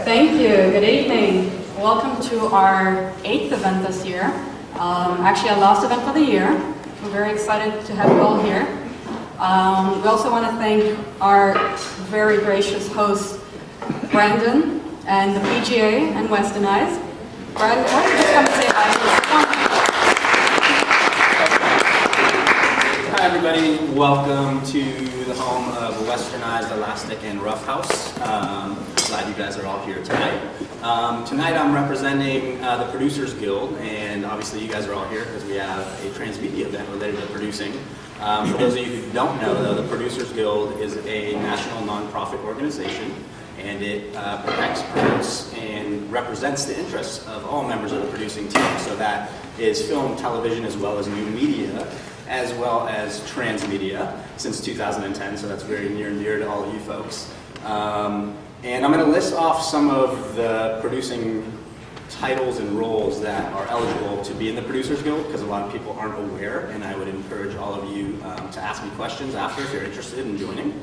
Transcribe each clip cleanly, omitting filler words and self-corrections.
Thank you. Good evening. Welcome to our 8th event this year. Actually, our last event for the year. We're very excited to have you all here. We also want to thank our very gracious hosts, Brandon and the PGA and Western Eyes. Brandon, why don't you just come and say hi? Hi everybody, welcome to the home of Westernized, Elastic, and Rough House. Glad you guys are all here tonight. Tonight I'm representing the Producers Guild, and obviously you guys are all here because we have a Transmedia event related to producing. For those of you who don't know though, the Producers Guild is a national nonprofit organization, and it protects, promotes, and represents the interests of all members of the producing team. So that is film, television, as well as new media, as well as transmedia since 2010, so that's very near and dear to all of you folks. And I'm going to list off some of the producing titles and roles that are eligible to be in the Producers Guild, because a lot of people aren't aware, and I would encourage all of you to ask me questions after if you're interested in joining.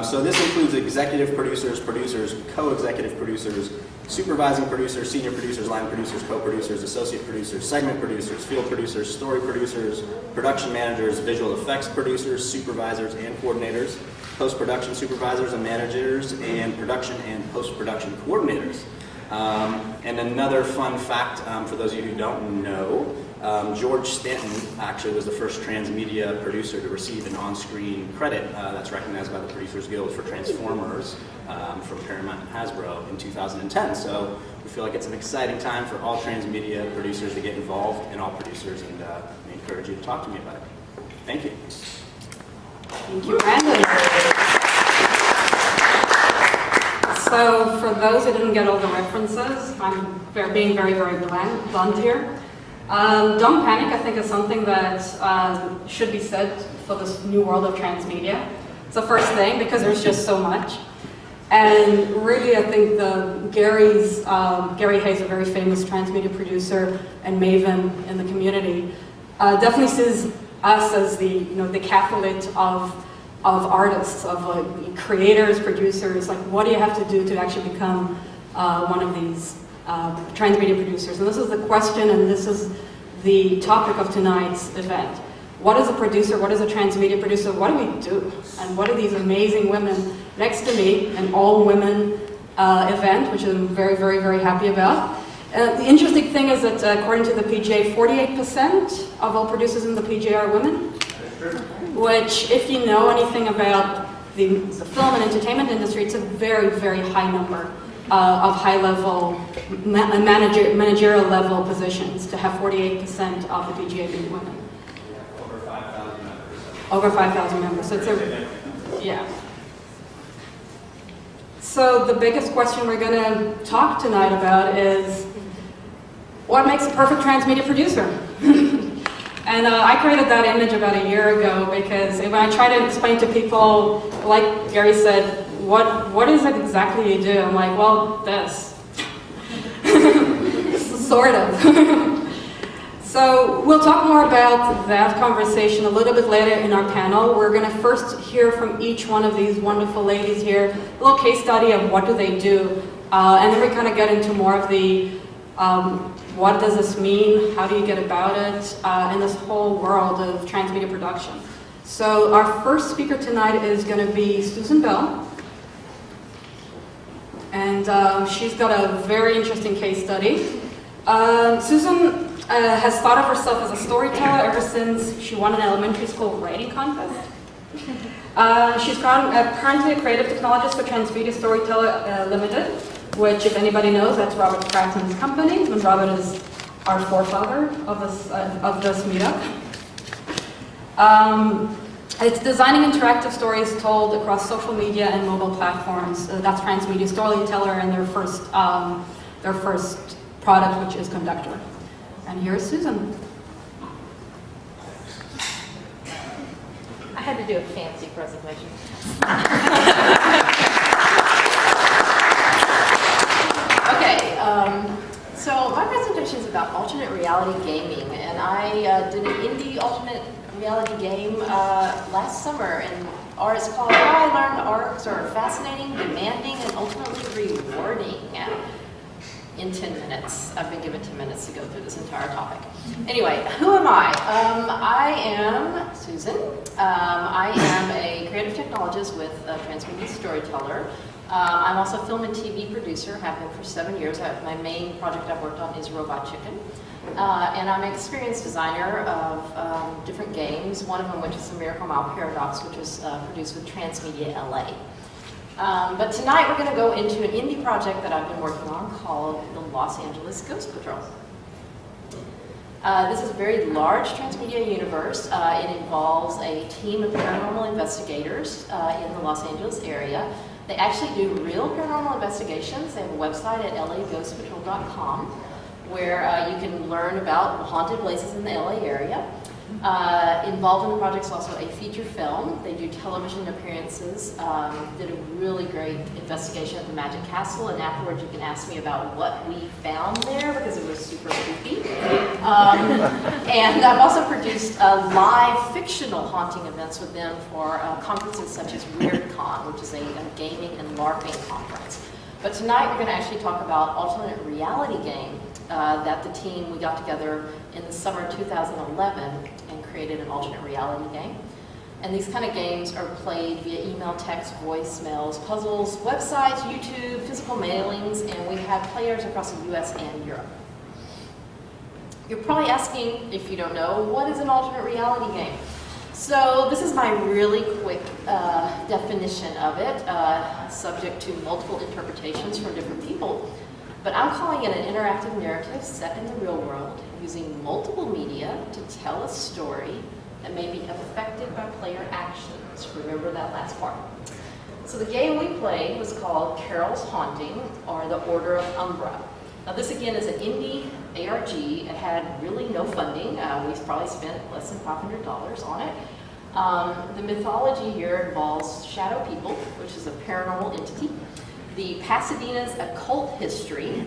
So this includes executive producers, producers, co-executive producers, supervising producers, senior producers, line producers, co-producers, associate producers, segment producers, field producers, story producers, production managers, visual effects producers, supervisors and coordinators, post-production supervisors and managers, and production and post-production coordinators. And another fun fact for those of you who don't know, George Stanton actually was the first transmedia producer to receive an on-screen credit that's recognized by the Producers Guild for Transformers from Paramount and Hasbro in 2010. So we feel like it's an exciting time for all transmedia producers to get involved, and all producers, and we encourage you to talk to me about it. Thank you. Thank you, Brandon. So for those who didn't get all the references, I'm being very, very blunt here. Don't panic, I think, is something that should be said for this new world of transmedia. It's the first thing, because there's just so much. And really, I think Gary Hayes, a very famous transmedia producer and maven in the community, definitely sees us as the Catholic of artists, of creators, producers. Like, what do you have to do to actually become one of these transmedia producers? And this is the question, and this is the topic of tonight's event. What is a producer? What is a transmedia producer? What do we do? And what are these amazing women next to me, an all-women event, which I'm very, very, very happy about. The interesting thing is that according to the PGA, 48% of all producers in the PGA are women, which, if you know anything about the film and entertainment industry, it's a very, very high number of high-level, managerial level positions, to have 48% of the PGA being women. Over 5,000 members. Over 5,000 members. So it's yeah. So the biggest question we're going to talk tonight about is, what makes a perfect transmedia producer? And I created that image about a year ago, because when I try to explain to people, like Gary said, what is it exactly you do? I'm like, well, this. Sort of. So we'll talk more about that conversation a little bit later in our panel. We're going to first hear from each one of these wonderful ladies here, a little case study of what do they do, and then we kind of get into more of the what does this mean, how do you get about it, in this whole world of transmedia production. So our first speaker tonight is going to be Susan Bell. And she's got a very interesting case study. Susan has thought of herself as a storyteller ever since she won an elementary school writing contest. She's currently a creative technologist for Transmedia Storyteller Limited, which, if anybody knows, that's Robert Stratton's company, and Robert is our forefather of this meetup. It's designing interactive stories told across social media and mobile platforms. That's Transmedia Storyteller and their first product, which is Conductor. And here's Susan. I had to do a fancy presentation. Okay, so my presentation presentation is about alternate reality gaming, and I did an indie alternate reality game last summer, and it's called How I Learned Arcs Are Fascinating, Demanding, and Ultimately Rewarding. In 10 minutes. I've been given 10 minutes to go through this entire topic. Anyway, who am I? I am Susan. I am a creative technologist with Transmedia Storyteller. I'm also a film and TV producer, have been for 7 years. My main project I've worked on is Robot Chicken. And I'm an experienced designer of different games, one of them which is the Miracle Mile Paradox, which was produced with Transmedia LA. But tonight we're going to go into an indie project that I've been working on called the Los Angeles Ghost Patrol. This is a very large transmedia universe. It involves a team of paranormal investigators in the Los Angeles area. They actually do real paranormal investigations. They have a website at laghostpatrol.com where you can learn about haunted places in the LA area. Involved in the project is also a feature film. They do television appearances. Did a really great investigation at the Magic Castle, and afterwards you can ask me about what we found there because it was super creepy. And I've also produced live fictional haunting events with them for conferences such as WeirdCon, which is a gaming and LARPing conference. But tonight we're going to actually talk about alternate reality game that the team, we got together in the summer of 2011 and created an alternate reality game. And these kind of games are played via email, text, voicemails, puzzles, websites, YouTube, physical mailings, and we have players across the US and Europe. You're probably asking, if you don't know, what is an alternate reality game? So this is my really quick definition of it, subject to multiple interpretations from different people. But I'm calling it an interactive narrative set in the real world using multiple media to tell a story that may be affected by player actions. Remember that last part. So the game we played was called Carol's Haunting, or The Order of Umbra. Now this again is an indie ARG. It had really no funding. We probably spent less than $500 on it. The mythology here involves shadow people, which is a paranormal entity. The Pasadena's occult history,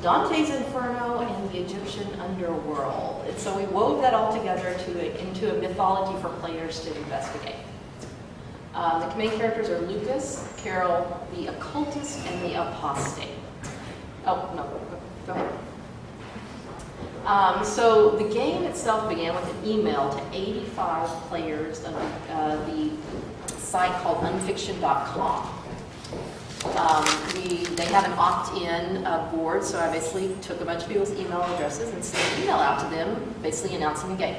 Dante's Inferno, and the Egyptian underworld. And so we wove that all together into a mythology for players to investigate. The main characters are Lucas, Carol, the occultist, and the apostate. Oh, no, go ahead. So the game itself began with an email to 85 players of the site called unfiction.com. They have an opt-in board, so I basically took a bunch of people's email addresses and sent an email out to them, basically announcing a game.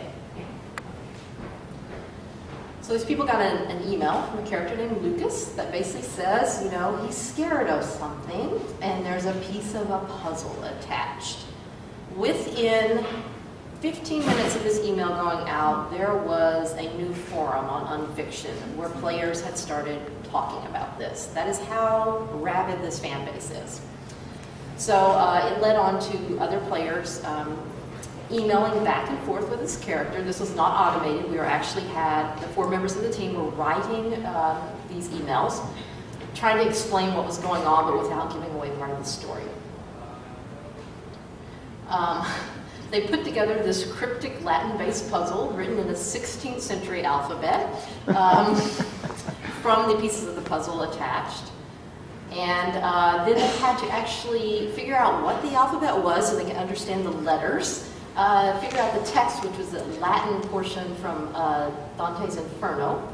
So these people got an email from a character named Lucas that basically says, you know, he's scared of something, and there's a piece of a puzzle attached. Within 15 minutes of this email going out, there was a new forum on Unfiction where players had started talking about this. That is how rabid this fan base is. So it led on to other players emailing back and forth with this character. This was not automated. We actually had the 4 members of the team were writing these emails, trying to explain what was going on, but without giving away part of the story. They put together this cryptic Latin-based puzzle written in the 16th century alphabet from the pieces of the puzzle attached. And then they had to actually figure out what the alphabet was so they could understand the letters, figure out the text, which was the Latin portion from Dante's Inferno,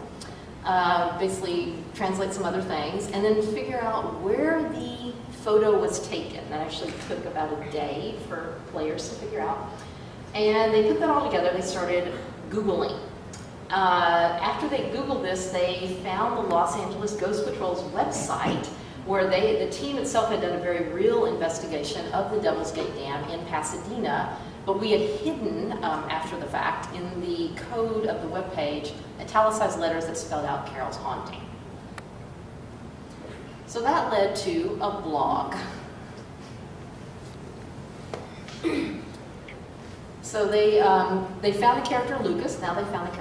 basically translate some other things, and then figure out where the photo was taken. That actually took about a day for players to figure out. And they put that all together. They started Googling. After they Googled this, they found the Los Angeles Ghost Patrol's website, where the team itself had done a very real investigation of the Devil's Gate Dam in Pasadena, but we had hidden, after the fact, in the code of the webpage, italicized letters that spelled out Carol's Haunting. So that led to a blog. So they found the character Lucas, now they found the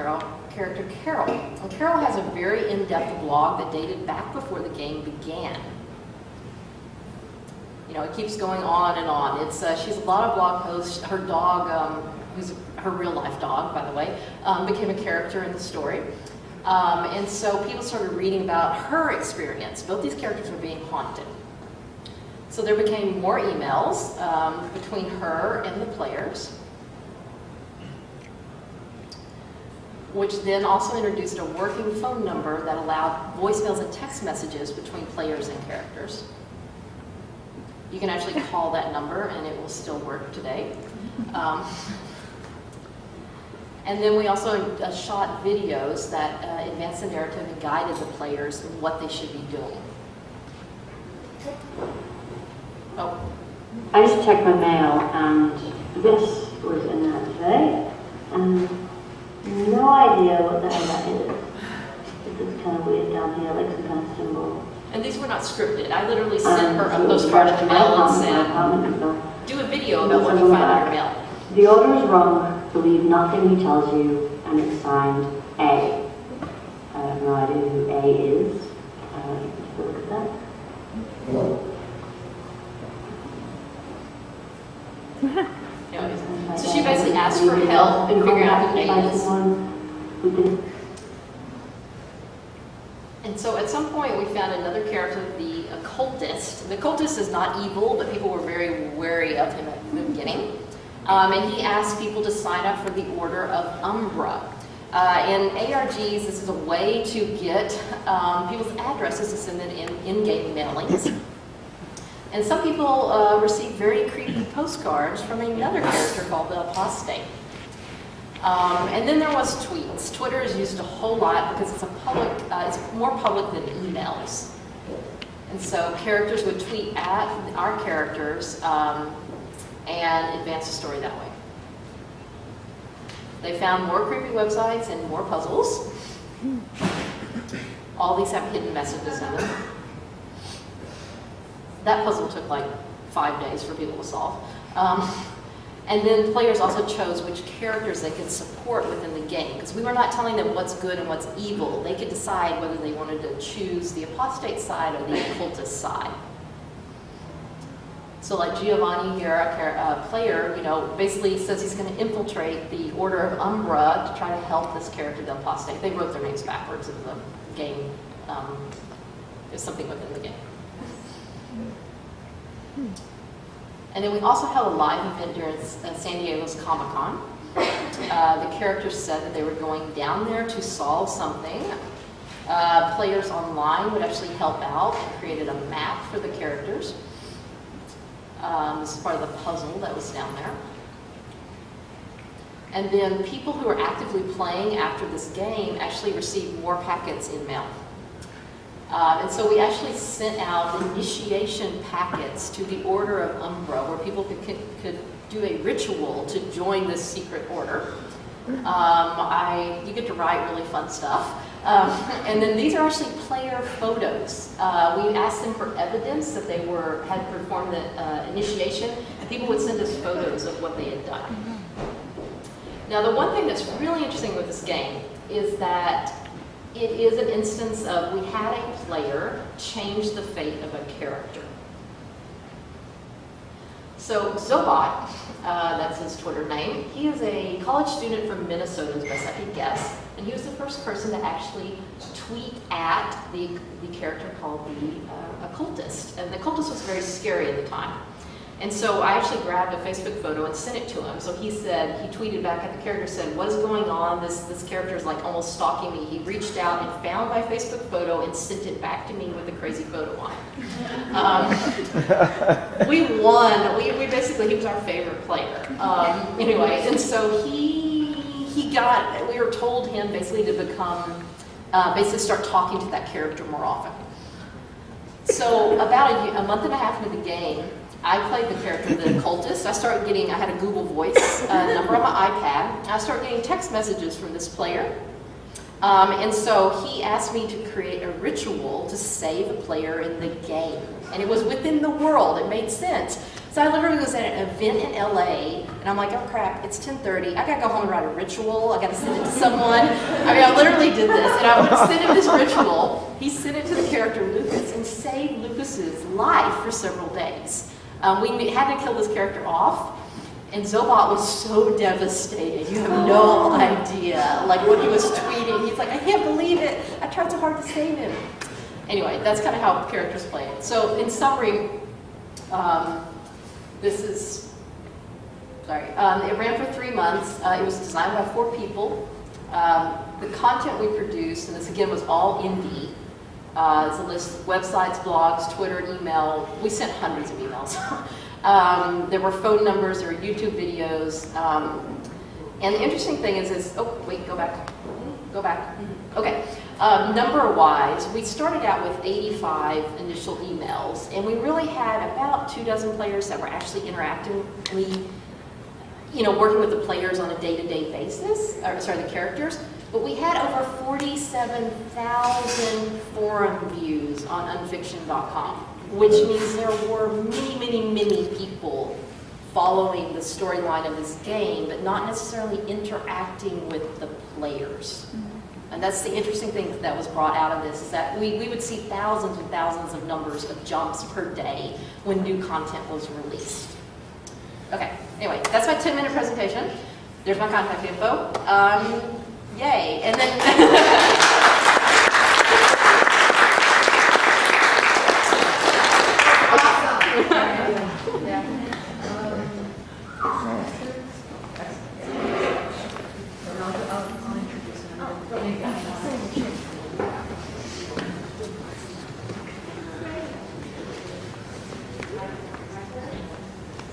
character Carol. And Carol has a very in-depth blog that dated back before the game began. it keeps going on and on. She's a lot of blog posts. Her dog, who's her real life dog, by the way, became a character in the story. And so people started reading about her experience. Both these characters were being haunted. So there became more emails between her and the players, which then also introduced a working phone number that allowed voicemails and text messages between players and characters. You can actually call that number and it will still work today. And then we also shot videos that advanced the narrative and guided the players in what they should be doing. Oh. I just checked my mail and this was in there today. No idea what the hell that is. It's just kind of weird down here, like some kind of symbol. And these were not scripted. I literally sent her a postcard in the mail and said, do a video about what you find in your mail. The order is wrong. Believe nothing he tells you, and it's signed A. I have no idea who A is. Just look at that. So she basically asked for help in figuring out who A is. And so at some point we found another character, the occultist. The occultist is not evil, but people were very wary of him at the beginning. And he asked people to sign up for the Order of Umbra. In ARGs, this is a way to get people's addresses to send in-game mailings. And some people received very creepy postcards from another character called the Apostate. And then there was tweets. Twitter is used a whole lot because it's it's more public than emails. And so characters would tweet at our characters and advance the story that way. They found more creepy websites and more puzzles. All these have hidden messages in them. That puzzle took like 5 days for people to solve. And then players also chose which characters they could support within the game, because we were not telling them what's good and what's evil. They could decide whether they wanted to choose the apostate side or the occultist side. So like Giovanni here, a player, basically says he's going to infiltrate the Order of Umbra to try to help this character, the apostate. They wrote their names backwards in the game. There's something within the game. And then we also held a live event during San Diego's Comic-Con. The characters said that they were going down there to solve something. Players online would actually help out and created a map for the characters. This is part of the puzzle that was down there. And then people who are actively playing after this game actually received more packets in mail. And so we actually sent out initiation packets to the Order of Umbra, where people could do a ritual to join this secret order. You get to write really fun stuff. And then these are actually player photos. We asked them for evidence that they had performed the initiation, and people would send us photos of what they had done. Now, the one thing that's really interesting with this game is that it is an instance of we had a player change the fate of a character. So Zobot, that's his Twitter name, he is a college student from Minnesota, as best I could guess, and he was the first person to actually tweet at the character called the occultist. And the occultist was very scary at the time. And so I actually grabbed a Facebook photo and sent it to him. So he tweeted back at the character, said, "What is going on? This character is like almost stalking me." He reached out and found my Facebook photo and sent it back to me with a crazy photo on it. We won. We basically, he was our favorite player. Anyway, and so we were told him basically to basically start talking to that character more often. So about a month and a half into the game, I played the character, the occultist. I had a Google Voice number on my iPad. I started getting text messages from this player. And so he asked me to create a ritual to save a player in the game. And it was within the world. It made sense. So I literally was at an event in LA, and I'm like, oh crap, it's 10:30. I gotta go home and write a ritual. I gotta send it to someone. I literally did this, and I would send him this ritual. He sent it to the character Lucas and saved Lucas's life for several days. We had to kill this character off, and Zobot was so devastated. You have no idea. Like when he was tweeting, he's like, I can't believe it. I tried so hard to save him. Anyway, that's kind of how characters play it. So in summary, it ran for 3 months. It was designed by 4 people. The content we produced, and this again was all indie, it's a list of websites, blogs, Twitter, email. We sent hundreds of emails. There were phone numbers, there were YouTube videos. And the interesting thing is, oh, wait, go back. Go back. Okay. Number-wise, we started out with 85 initial emails, and we really had about 24 players that were actually interacting. Working with the players on a day-to-day basis, the characters. But we had over 47,000 forum views on unfiction.com, which means there were many, many, many people following the storyline of this game, but not necessarily interacting with the players. And that's the interesting thing that was brought out of this, is that we would see thousands and thousands of numbers of jumps per day when new content was released. Okay, anyway, that's my 10-minute presentation. There's my contact info. Yay, and then...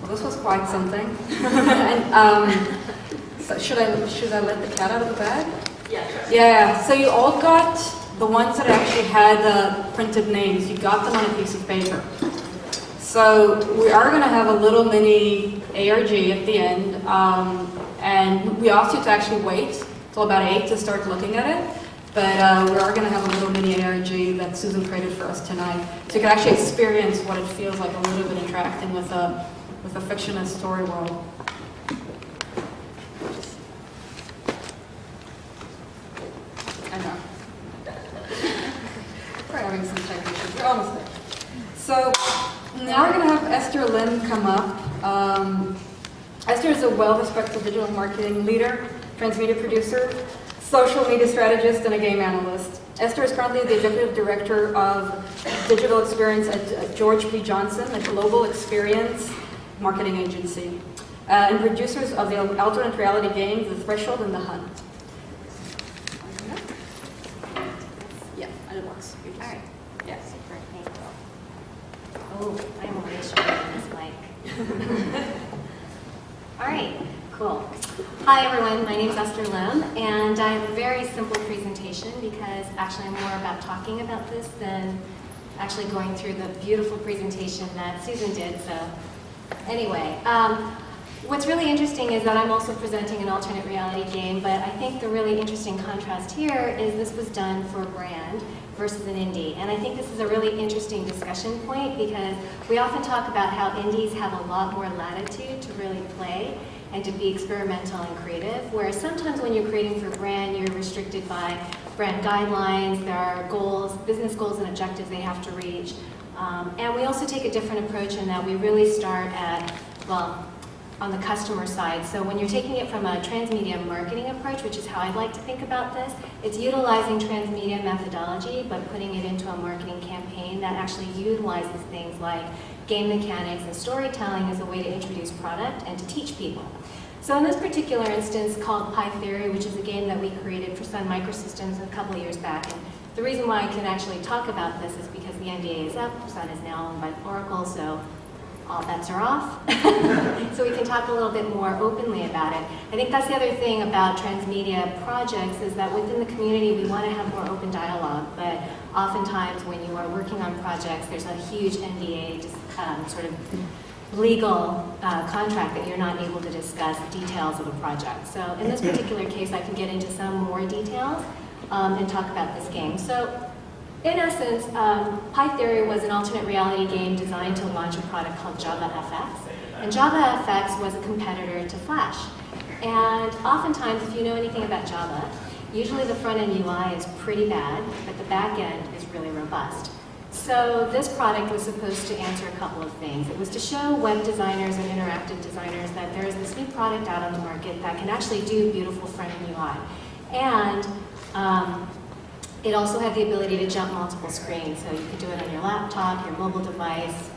This was quite something. And, so should I let the cat out of the bag? Yeah. Yeah. So you all got the ones that actually had printed names. You got them on a piece of paper. So we are going to have a little mini ARG at the end, and we asked you to actually wait till about 8 to start looking at it. But we are going to have a little mini ARG that Susan created for us tonight, so you can actually experience what it feels like a little bit interacting with a fictionist story world. I know. We're having some technical issues. We're almost there. So now we're going to have Esther Lim come up. Esther is a well-respected digital marketing leader, transmedia producer, social media strategist, and a game analyst. Esther is currently the executive director of digital experience at George P. Johnson, a global experience marketing agency, and producers of the alternate reality games, The Threshold and The Hunt. Yeah, and it works. All right. Yes. Super, thank you. Oh, I'm already struggling this mic. All right, cool. Hi everyone, my name is Esther Lim, and I have a very simple presentation because actually I'm more about talking about this than actually going through the beautiful presentation that Susan did, so anyway. What's really interesting is that I'm also presenting an alternate reality game, but I think the really interesting contrast here is this was done for a brand versus an indie. And I think this is a really interesting discussion point because we often talk about how indies have a lot more latitude to really play and to be experimental and creative, whereas sometimes when you're creating for a brand, you're restricted by brand guidelines, there are goals, business goals and objectives they have to reach. And we also take a different approach in that we really start at, well, on the customer side. So when you're taking it from a transmedia marketing approach, which is how I'd like to think about this, it's utilizing transmedia methodology, but putting it into a marketing campaign that actually utilizes things like game mechanics and storytelling as a way to introduce product and to teach people. So in this particular instance called Pi Theory, which is a game that we created for Sun Microsystems a couple of years back, and the reason why I can actually talk about this is because the NDA is up, Sun is now owned by Oracle, so all bets are off. So we can talk a little bit more openly about it. I think that's the other thing about transmedia projects is that within the community we want to have more open dialogue, but oftentimes when you are working on projects there's a huge NDA sort of legal contract that you're not able to discuss details of a project. So in this particular case I can get into some more details and talk about this game. So in essence, Pi Theory was an alternate reality game designed to launch a product called JavaFX. And JavaFX was a competitor to Flash. And oftentimes, if you know anything about Java, usually the front-end UI is pretty bad, but the back end is really robust. So this product was supposed to answer a couple of things. It was to show web designers and interactive designers that there is this new product out on the market that can actually do beautiful front-end UI. And it also had the ability to jump multiple screens. So you could do it on your laptop, your mobile device,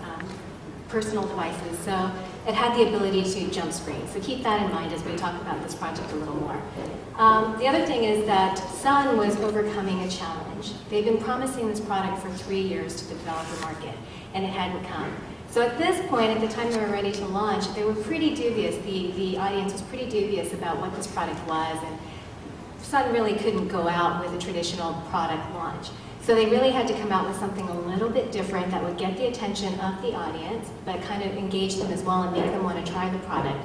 personal devices. So it had the ability to jump screens. So keep that in mind as we talk about this project a little more. The other thing is that Sun was overcoming a challenge. They've been promising this product for 3 years to the developer market, and it hadn't come. So at this point, at the time they were ready to launch, they were pretty dubious. The audience was pretty dubious about what this product was, and Sun really couldn't go out with a traditional product launch. So they really had to come out with something a little bit different that would get the attention of the audience, but kind of engage them as well and make them want to try the product.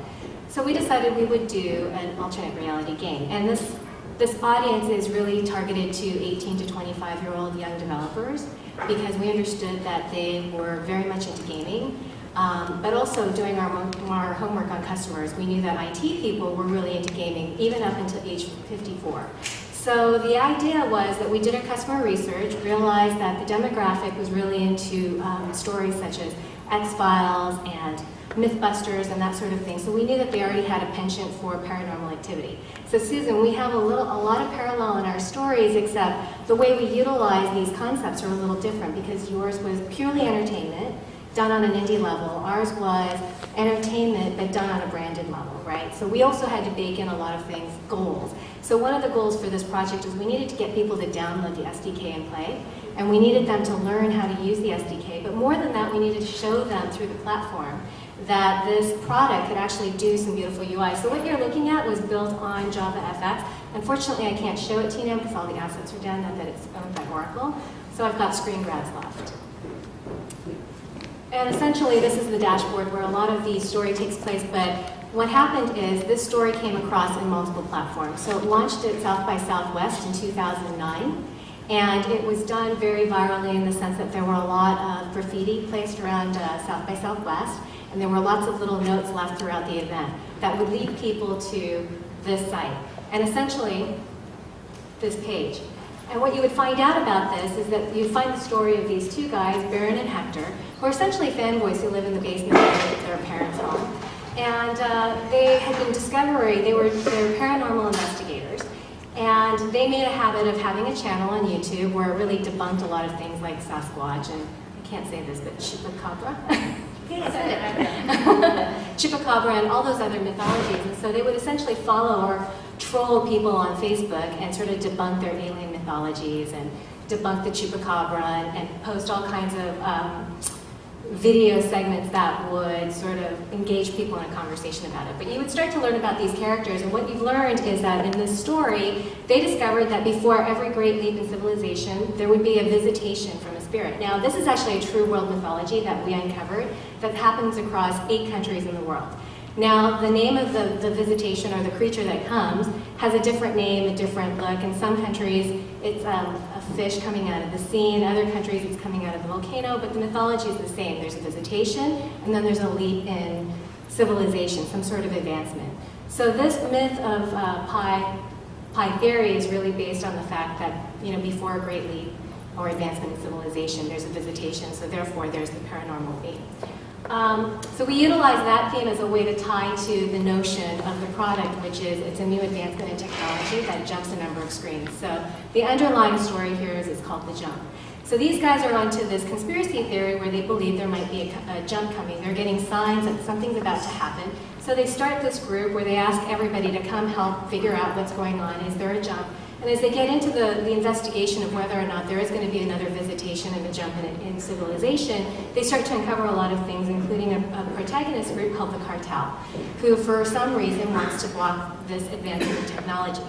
So we decided we would do an alternate reality game. And this audience is really targeted to 18 to 25-year-old young developers because we understood that they were very much into gaming. But also doing our homework on customers, we knew that IT people were really into gaming even up until age 54. So the idea was that we did our customer research, realized that the demographic was really into stories such as X-Files and Mythbusters and that sort of thing. So we knew that they already had a penchant for paranormal activity. So Susan, we have a lot of parallel in our stories, except the way we utilize these concepts are a little different because yours was purely entertainment, done on an indie level. Ours was entertainment, but done on a branded level, right? So we also had to bake in a lot of things, goals. So one of the goals for this project is we needed to get people to download the SDK and play, and we needed them to learn how to use the SDK, but more than that, we needed to show them through the platform that this product could actually do some beautiful UI. So what you're looking at was built on Java FX. Unfortunately, I can't show it to you now because all the assets are done, not that it's owned by Oracle. So I've got screen grabs left. And essentially, this is the dashboard where a lot of the story takes place, but what happened is this story came across in multiple platforms. So it launched at South by Southwest in 2009, and it was done very virally in the sense that there were a lot of graffiti placed around South by Southwest, and there were lots of little notes left throughout the event that would lead people to this site, and essentially this page. And what you would find out about this is that you'd find the story of these two guys, Baron and Hector, who are essentially fanboys who live in the basement of their parents' home. And they had been they were paranormal investigators. And they made a habit of having a channel on YouTube where it really debunked a lot of things like Sasquatch and, I can't say this, but Chupacabra. Chupacabra and all those other mythologies. And so they would essentially follow or troll people on Facebook and sort of debunk their alien mythologies and debunk the Chupacabra and post all kinds of video segments that would sort of engage people in a conversation about it. But you would start to learn about these characters, and what you've learned is that in this story, they discovered that before every great leap in civilization, there would be a visitation from a spirit. Now, this is actually a true world mythology that we uncovered that happens across 8 countries in the world. Now, the name of the visitation or the creature that comes has a different name, a different look. In some countries, it's a fish coming out of the sea. In other countries, it's coming out of the volcano, but the mythology is the same. There's a visitation, and then there's a leap in civilization, some sort of advancement. So this myth of pi theory is really based on the fact that, before a great leap or advancement in civilization, there's a visitation, so therefore there's the paranormal theme. So we utilize that theme as a way to tie to the notion of the product, which is it's a new advancement in technology that jumps a number of screens. So the underlying story here is called The Jump. So these guys are onto this conspiracy theory where they believe there might be a jump coming. They're getting signs that something's about to happen. So they start this group where they ask everybody to come help figure out what's going on. Is there a jump? And as they get into the investigation of whether or not there is going to be another visitation of a jump in civilization, they start to uncover a lot of things, including a protagonist group called the Cartel, who for some reason wants to block this advancement in technology.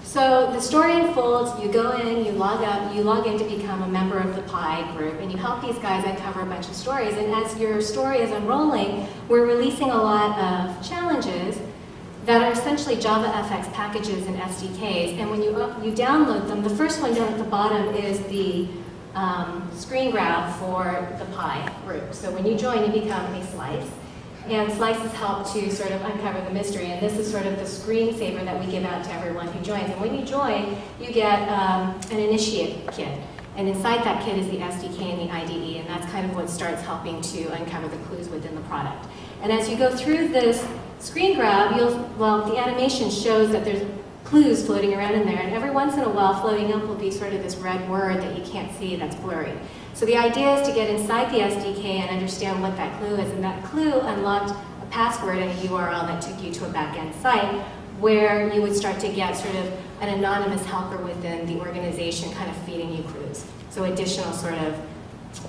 So the story unfolds, you go in, you log in to become a member of the Pi group, and you help these guys uncover a bunch of stories. And as your story is unrolling, we're releasing a lot of challenges that are essentially Java FX packages and SDKs. And when you download them, the first one down at the bottom is the screen grab for the Pi group. So when you join, you become a slice. And slices help to sort of uncover the mystery. And this is sort of the screensaver that we give out to everyone who joins. And when you join, you get an initiate kit. And inside that kit is the SDK and the IDE, and that's kind of what starts helping to uncover the clues within the product. And as you go through this screen grab, the animation shows that there's clues floating around in there, and every once in a while floating up will be sort of this red word that you can't see that's blurry. So the idea is to get inside the SDK and understand what that clue is, and that clue unlocked a password and a URL that took you to a back-end site where you would start to get sort of an anonymous helper within the organization kind of feeding you clues. So additional sort of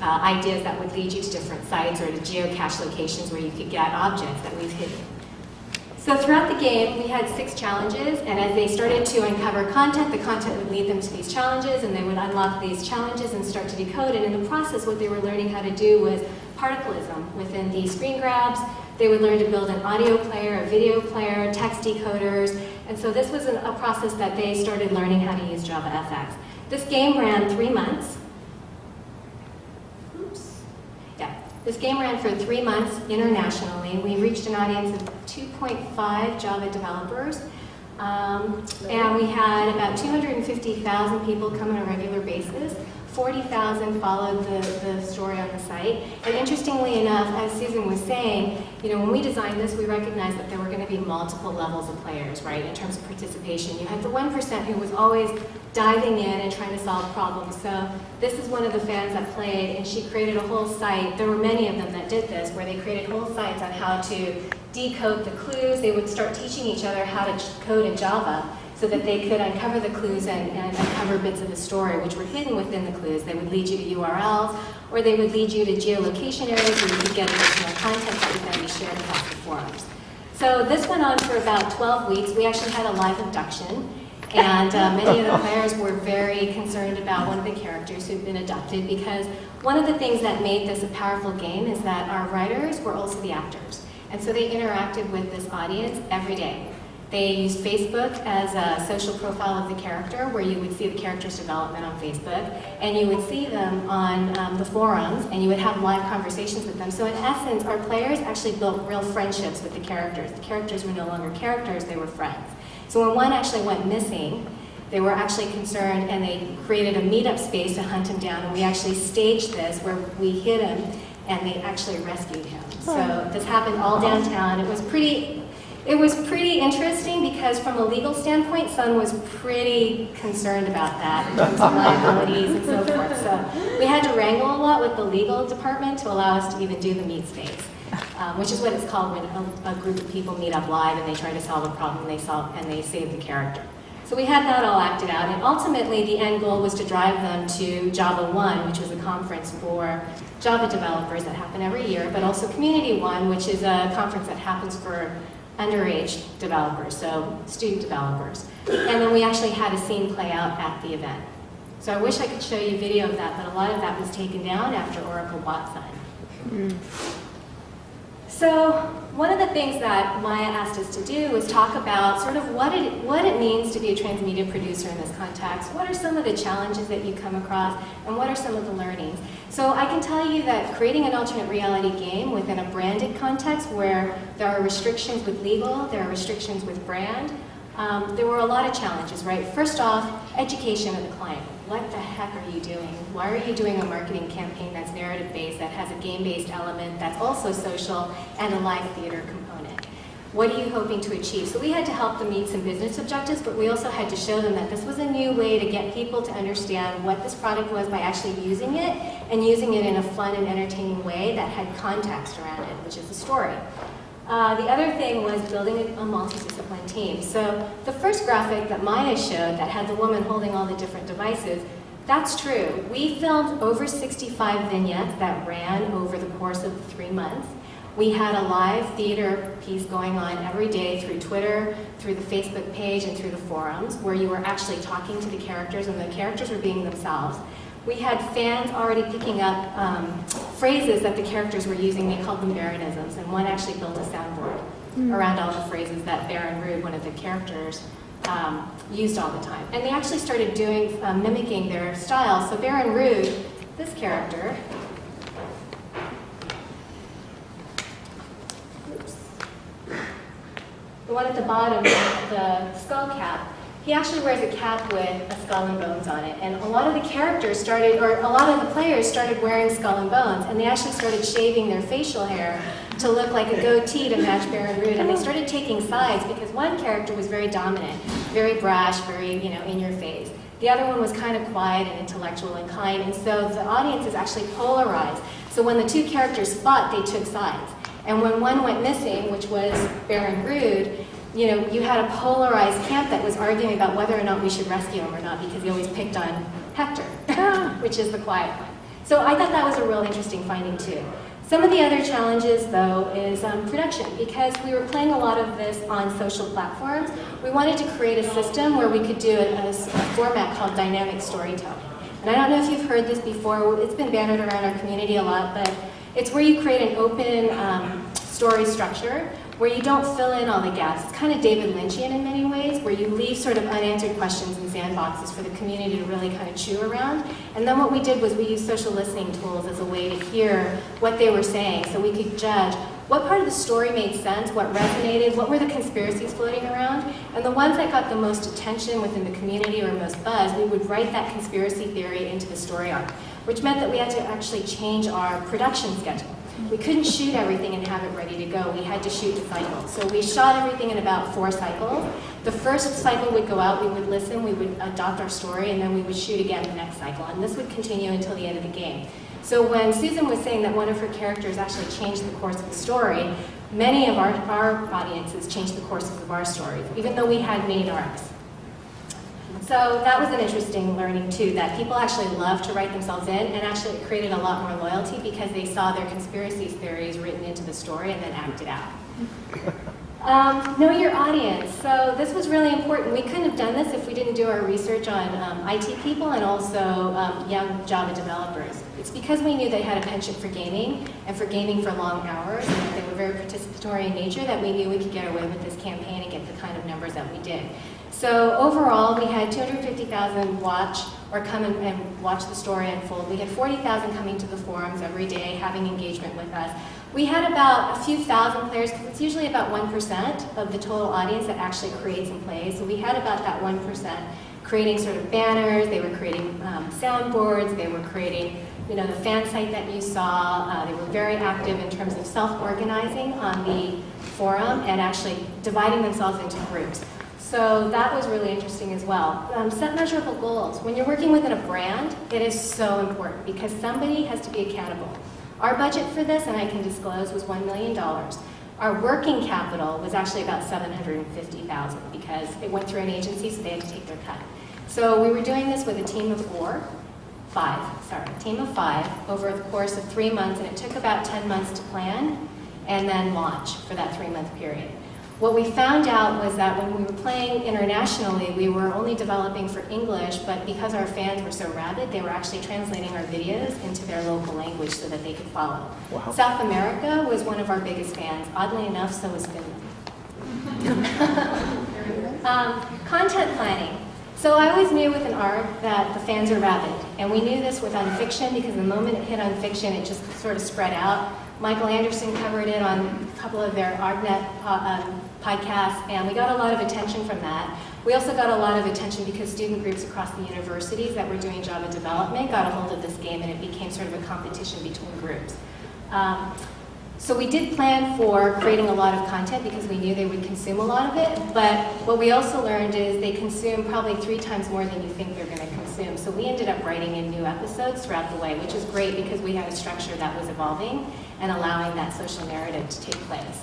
ideas that would lead you to different sites or to geocache locations where you could get objects that we've hidden. So throughout the game, we had 6 challenges, and as they started to uncover content, the content would lead them to these challenges, and they would unlock these challenges and start to decode. And in the process, what they were learning how to do was particlism within the screen grabs. They would learn to build an audio player, a video player, text decoders, and so this was a process that they started learning how to use JavaFX. This game ran 3 months. This game ran for 3 months internationally. We reached an audience of 2.5 Java developers. And we had about 250,000 people come on a regular basis. 40,000 followed the story on the site. And interestingly enough, as Susan was saying, when we designed this, we recognized that there were going to be multiple levels of players, right, in terms of participation. You had the 1% who was always diving in and trying to solve problems. So this is one of the fans that played, and she created a whole site. There were many of them that did this, where they created whole sites on how to decode the clues. They would start teaching each other how to code in Java so that they could uncover the clues and uncover bits of the story which were hidden within the clues. They would lead you to URLs, or they would lead you to geolocation areas where you could get additional content that would then be shared across the forums. So this went on for about 12 weeks. We actually had a live abduction, and many of the players were very concerned about one of the characters who'd been abducted, because one of the things that made this a powerful game is that our writers were also the actors. And so they interacted with this audience every day. They used Facebook as a social profile of the character, where you would see the character's development on Facebook, and you would see them on the forums, and you would have live conversations with them. So in essence, our players actually built real friendships with the characters. The characters were no longer characters, they were friends. So when one actually went missing, they were actually concerned, and they created a meetup space to hunt him down, and we actually staged this where we hid him, and they actually rescued him. So this happened all downtown. It was pretty interesting because from a legal standpoint, Sun was pretty concerned about that in terms of liabilities and so forth. So we had to wrangle a lot with the legal department to allow us to even do the meet space, which is what it's called when a group of people meet up live and they try to solve a problem and they save the character. So we had that all acted out, and ultimately the end goal was to drive them to Java One, which was a conference for Java developers that happen every year, but also Community One, which is a conference that happens for underage developers, so student developers. And then we actually had a scene play out at the event. So I wish I could show you video of that, but a lot of that was taken down after Oracle bought Sun. So one of the things that Maya asked us to do was talk about sort of what it means to be a transmedia producer in this context. What are some of the challenges that you come across, and what are some of the learnings? So I can tell you that creating an alternate reality game within a branded context where there are restrictions with legal, there are restrictions with brand, there were a lot of challenges, right? First off, education of the client. What the heck are you doing? Why are you doing a marketing campaign that's narrative-based, that has a game-based element, that's also social, and a live theater component? What are you hoping to achieve? So we had to help them meet some business objectives, but we also had to show them that this was a new way to get people to understand what this product was by actually using it, and using it in a fun and entertaining way that had context around it, which is the story. The other thing was building a multidisciplinary team. So the first graphic that Maya showed that had the woman holding all the different devices, that's true. We filmed over 65 vignettes that ran over the course of the 3 months. We had a live theater piece going on every day through Twitter, through the Facebook page, and through the forums, where you were actually talking to the characters, and the characters were being themselves. We had fans already picking up phrases that the characters were using. They called them Baronisms, and one actually built a soundboard around all the phrases that Baron Rude, one of the characters, used all the time. And they actually started doing, mimicking their style. So Baron Rude, this character, the one at the bottom, the skull cap, he actually wears a cap with a skull and bones on it. And a lot of the characters started, or a lot of the players started wearing skull and bones, and they actually started shaving their facial hair to look like a goatee to match Baron Root. And they started taking sides because one character was very dominant, very brash, very, in your face. The other one was kind of quiet and intellectual and kind, and so the audience is actually polarized. So when the two characters fought, they took sides. And when one went missing, which was Baron Root, you had a polarized camp that was arguing about whether or not we should rescue him or not, because he always picked on Hector, which is the quiet one. So I thought that was a real interesting finding too. Some of the other challenges, though, is production. Because we were playing a lot of this on social platforms, we wanted to create a system where we could do a format called dynamic storytelling. And I don't know if you've heard this before. It's been bannered around our community a lot, but it's where you create an open story structure where you don't fill in all the gaps. It's kind of David Lynchian in many ways, where you leave sort of unanswered questions in sandboxes for the community to really kind of chew around. And then what we did was we used social listening tools as a way to hear what they were saying, so we could judge what part of the story made sense, what resonated, what were the conspiracies floating around, and the ones that got the most attention within the community or most buzz, we would write that conspiracy theory into the story arc, which meant that we had to actually change our production schedule. We couldn't shoot everything and have it ready to go. We had to shoot in cycles. So we shot everything in about 4 cycles. The first cycle would go out, we would listen, we would adopt our story, and then we would shoot again the next cycle. And this would continue until the end of the game. So when Susan was saying that one of her characters actually changed the course of the story, many of our audiences changed the courses of our stories, even though we had main arcs. So that was an interesting learning too, that people actually love to write themselves in, and actually it created a lot more loyalty because they saw their conspiracy theories written into the story and then acted out. Know your audience. So this was really important. We couldn't have done this if we didn't do our research on IT people and also young Java developers. It's because we knew they had a penchant for gaming and for gaming for long hours, and that they were very participatory in nature, that we knew we could get away with this campaign and get the kind of numbers that we did. So overall, we had 250,000 watch or come and watch the story unfold. We had 40,000 coming to the forums every day, having engagement with us. We had about a few thousand players, because it's usually about 1% of the total audience that actually creates and plays. So we had about that 1% creating sort of banners, they were creating soundboards, they were creating the fan site that you saw. They were very active in terms of self-organizing on the forum and actually dividing themselves into groups. So that was really interesting as well. Set measurable goals. When you're working within a brand, it is so important because somebody has to be accountable. Our budget for this, and I can disclose, was $1 million. Our working capital was actually about $750,000 because it went through an agency, so they had to take their cut. So we were doing this with a team of team of five over the course of 3 months, and it took about 10 months to plan and then launch for that 3-month period. What we found out was that when we were playing internationally, we were only developing for English, but because our fans were so rabid, they were actually translating our videos into their local language so that they could follow. Wow. South America was one of our biggest fans. Oddly enough, so was Finland. Content planning. So I always knew with an ARC that the fans are rabid, and we knew this with unfiction because the moment it hit unfiction, it just sort of spread out. Michael Anderson covered it on a couple of their ArtNet podcasts, and we got a lot of attention from that. We also got a lot of attention because student groups across the universities that were doing Java development got a hold of this game, and it became sort of a competition between groups. So we did plan for creating a lot of content because we knew they would consume a lot of it, but what we also learned is they consume probably 3 times more than you think they're going to consume. So we ended up writing in new episodes throughout the way, which is great because we had a structure that was evolving and allowing that social narrative to take place.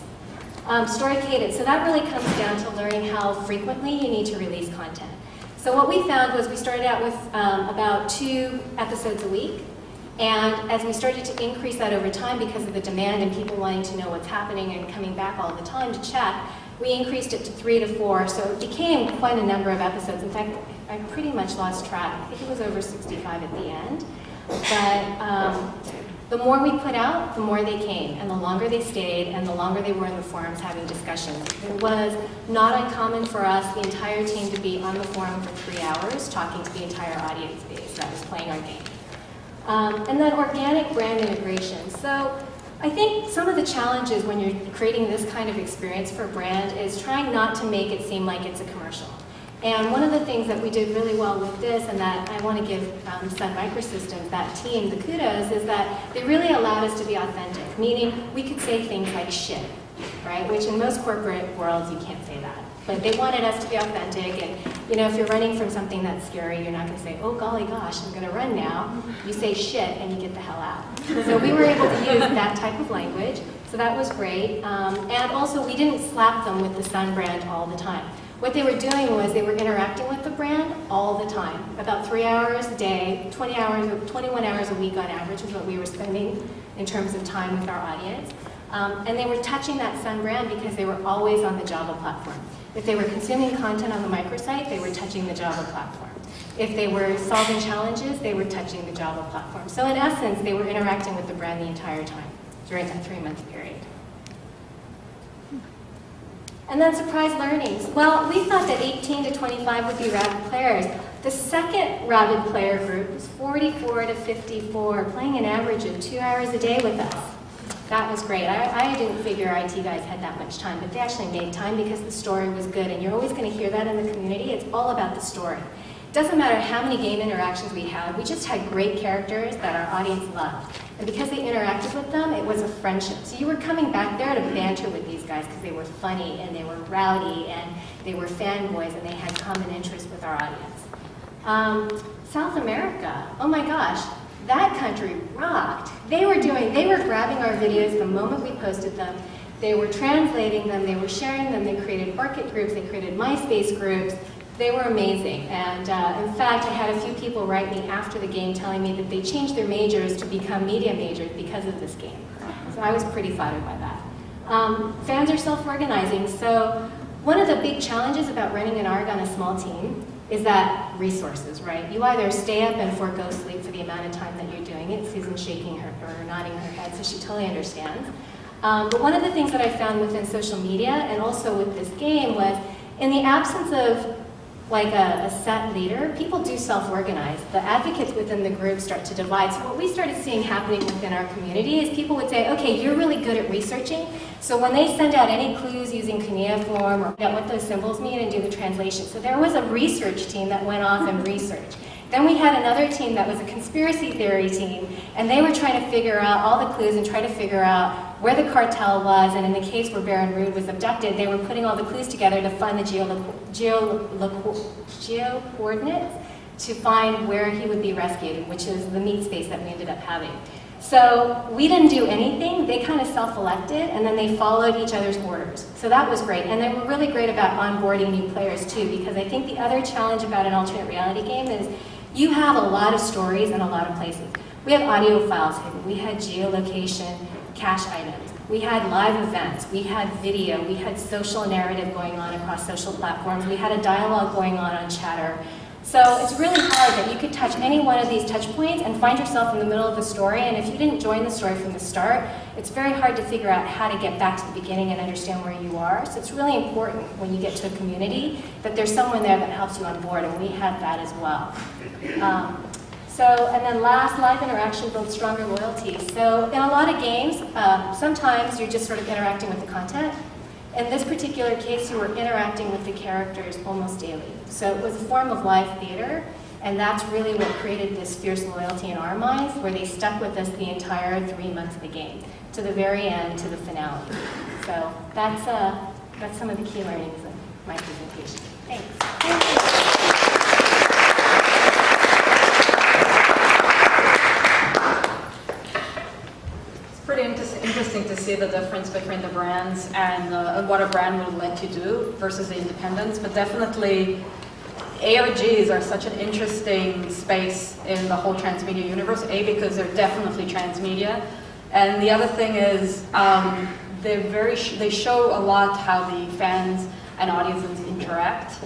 Story cadence. So that really comes down to learning how frequently you need to release content. So what we found was we started out with about 2 episodes a week. And as we started to increase that over time because of the demand and people wanting to know what's happening and coming back all the time to check, we increased it to 3 to 4. So it became quite a number of episodes. In fact, I pretty much lost track. I think it was over 65 at the end. But the more we put out, the more they came, and the longer they stayed, and the longer they were in the forums having discussions. It was not uncommon for us, the entire team, to be on the forum for 3 hours talking to the entire audience base that was playing our game. And then organic brand integration. So I think some of the challenges when you're creating this kind of experience for a brand is trying not to make it seem like it's a commercial. And one of the things that we did really well with this, and that I want to give Sun Microsystems, that team, the kudos, is that they really allowed us to be authentic, meaning we could say things like shit, right? Which in most corporate worlds, you can't say that. But they wanted us to be authentic, and you know, if you're running from something that's scary, you're not going to say, oh golly gosh, I'm going to run now. You say shit and you get the hell out. So we were able to use that type of language, so that was great. And also, we didn't slap them with the Sun brand all the time. What they were doing was they were interacting with the brand all the time, about 3 hours a day, 20 hours or 21 hours a week on average was what we were spending in terms of time with our audience. And they were touching that Sun brand because they were always on the Java platform. If they were consuming content on the microsite, they were touching the Java platform. If they were solving challenges, they were touching the Java platform. So in essence, they were interacting with the brand the entire time during that 3-month period. And then surprise learnings. Well, we thought that 18 to 25 would be rabid players. The second rabid player group was 44 to 54, playing an average of 2 hours a day with us. That was great. I didn't figure IT guys had that much time, but they actually made time because the story was good, and you're always going to hear that in the community. It's all about the story. It doesn't matter how many game interactions we had, we just had great characters that our audience loved. And because they interacted with them, it was a friendship. So you were coming back there to banter with these guys because they were funny, and they were rowdy, and they were fanboys, and they had common interests with our audience. South America, oh my gosh. That country rocked. They were grabbing our videos the moment we posted them. They were translating them, they were sharing them, they created Orchid groups, they created MySpace groups. They were amazing. And in fact, I had a few people write me after the game telling me that they changed their majors to become media majors because of this game. So I was pretty flattered by that. Fans are self-organizing. So one of the big challenges about running an ARG on a small team is that resources, right? You either stay up and forego sleep for the amount of time that you're doing it. Susan's shaking her or nodding her head, so she totally understands. But one of the things that I found within social media and also with this game was, in the absence of like a set leader, people do self-organize. The advocates within the group start to divide. So what we started seeing happening within our community is people would say, okay, you're really good at researching, so when they send out any clues using cuneiform or what those symbols mean and do the translation. So there was a research team that went off and researched. Then we had another team that was a conspiracy theory team, and they were trying to figure out all the clues and try to figure out where the cartel was, and in the case where Baron Rude was abducted, they were putting all the clues together to find the geo coordinates to find where he would be rescued, which is the meat space that we ended up having. So we didn't do anything, they kind of self-elected, and then they followed each other's orders. So that was great, and they were really great about onboarding new players too, because I think the other challenge about an alternate reality game is you have a lot of stories in a lot of places. We had audio files hidden, we had geolocation, cache items, we had live events, we had video, we had social narrative going on across social platforms, we had a dialogue going on Chatter. So it's really hard that you could touch any one of these touch points and find yourself in the middle of the story, and if you didn't join the story from the start, it's very hard to figure out how to get back to the beginning and understand where you are. So it's really important when you get to a community that there's someone there that helps you on board, and we had that as well. And then last, live interaction builds stronger loyalty. So in a lot of games, sometimes you're just sort of interacting with the content. In this particular case, you were interacting with the characters almost daily. So it was a form of live theater, and that's really what created this fierce loyalty in our minds, where they stuck with us the entire 3 months of the game, to the very end, to the finale. So that's some of the key learnings of my presentation. Thanks. Pretty interesting to see the difference between the brands and what a brand will let you do versus the independents, but definitely ARGs are such an interesting space in the whole transmedia universe, because they're definitely transmedia, and the other thing is they show a lot how the fans and audiences interact.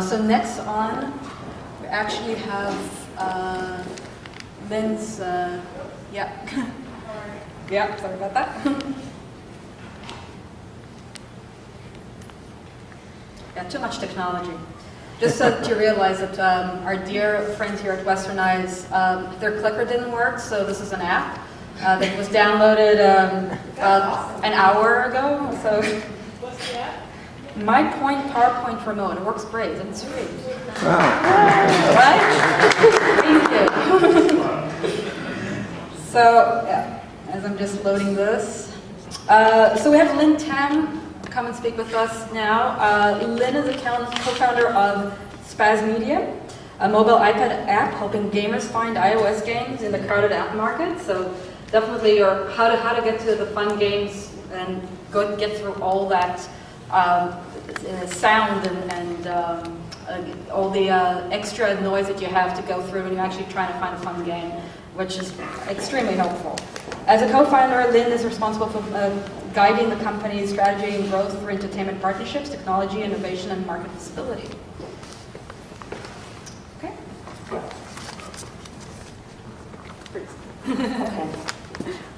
So next on, we actually have Lynn's, yeah. Yeah, sorry about that. Yeah, too much technology. Just so to realize that our dear friends here at Westernize, their clicker didn't work, so this is an app that was downloaded an hour ago. So What's the app? my point PowerPoint remote. It works great. It's free. Right? Thank you. So, yeah, as I'm just loading this. So we have Lynn Tam come and speak with us now. Lynn is a co-founder of Transmedia, a mobile iPad app helping gamers find iOS games in the crowded app market. So definitely your how to get to the fun games and get through all that sound and all the extra noise that you have to go through when you're actually trying to find a fun game, which is extremely helpful. As a co-founder, Lynn is responsible for guiding the company's strategy and growth through entertainment partnerships, technology, innovation, and market visibility. Okay. Okay.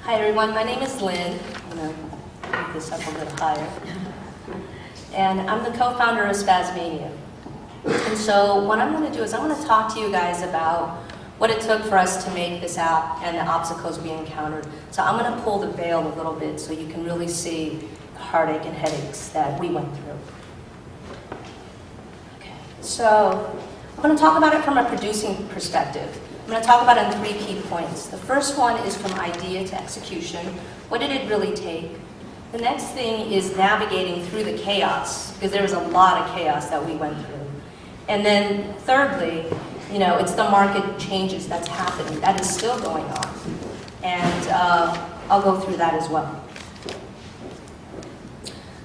Hi everyone, my name is Lynn. I'm going to move this up a little higher. And I'm the co-founder of Transmedia. And so what I'm going to do is I want to talk to you guys about what it took for us to make this app and the obstacles we encountered. So I'm going to pull the veil a little bit so you can really see the heartache and headaches that we went through. Okay. So I'm going to talk about it from a producing perspective. I'm going to talk about it in 3 key points. The first one is from idea to execution. What did it really take? The next thing is navigating through the chaos, because there was a lot of chaos that we went through. And then thirdly, it's the market changes that's happening. That is still going on. And I'll go through that as well.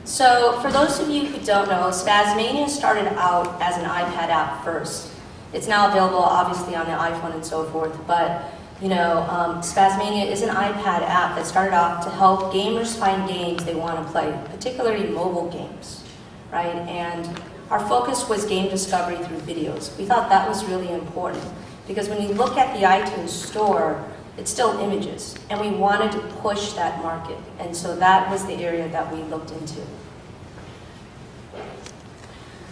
So for those of you who don't know, Transmedia started out as an iPad app first. It's now available obviously on the iPhone and so forth, but Transmedia is an iPad app that started off to help gamers find games they want to play, particularly mobile games, right? And our focus was game discovery through videos. We thought that was really important because when you look at the iTunes store, it's still images, and we wanted to push that market, and so that was the area that we looked into.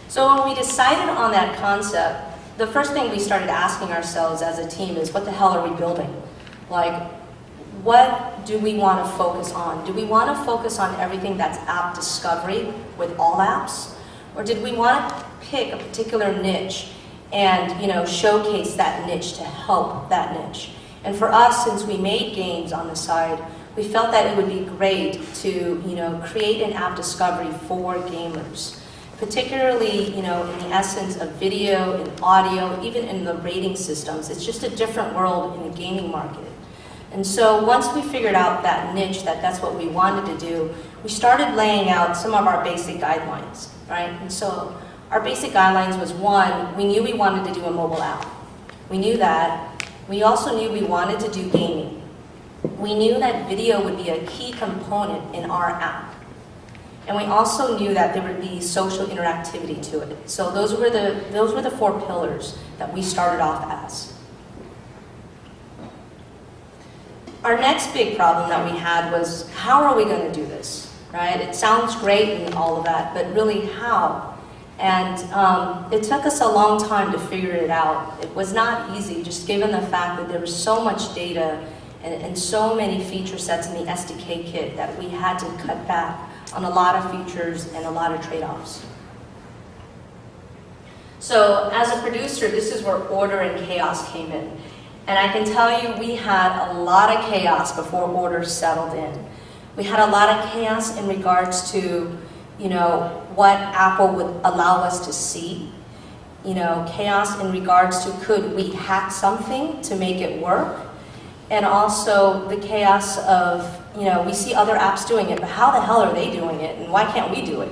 So when we decided on that concept, the first thing we started asking ourselves as a team is, what the hell are we building? Like, what do we want to focus on? Do we want to focus on everything that's app discovery with all apps? Or did we want to pick a particular niche and, showcase that niche to help that niche? And for us, since we made games on the side, we felt that it would be great to, create an app discovery for gamers. Particularly, in the essence of video and audio, even in the rating systems. It's just a different world in the gaming market. And so once we figured out that niche, that's what we wanted to do, we started laying out some of our basic guidelines, right? And so our basic guidelines was, one, we knew we wanted to do a mobile app. We knew that. We also knew we wanted to do gaming. We knew that video would be a key component in our app. And we also knew that there would be social interactivity to it. So those were the 4 pillars that we started off as. Our next big problem that we had was, how are we going to do this, right? It sounds great and all of that, but really how? And it took us a long time to figure it out. It was not easy, just given the fact that there was so much data and so many feature sets in the SDK kit that we had to cut back on a lot of features and a lot of trade-offs. So as a producer, this is where order and chaos came in. And I can tell you we had a lot of chaos before order settled in. We had a lot of chaos in regards to, what Apple would allow us to see. Chaos in regards to, could we hack something to make it work? And also the chaos of, we see other apps doing it, but how the hell are they doing it, and why can't we do it?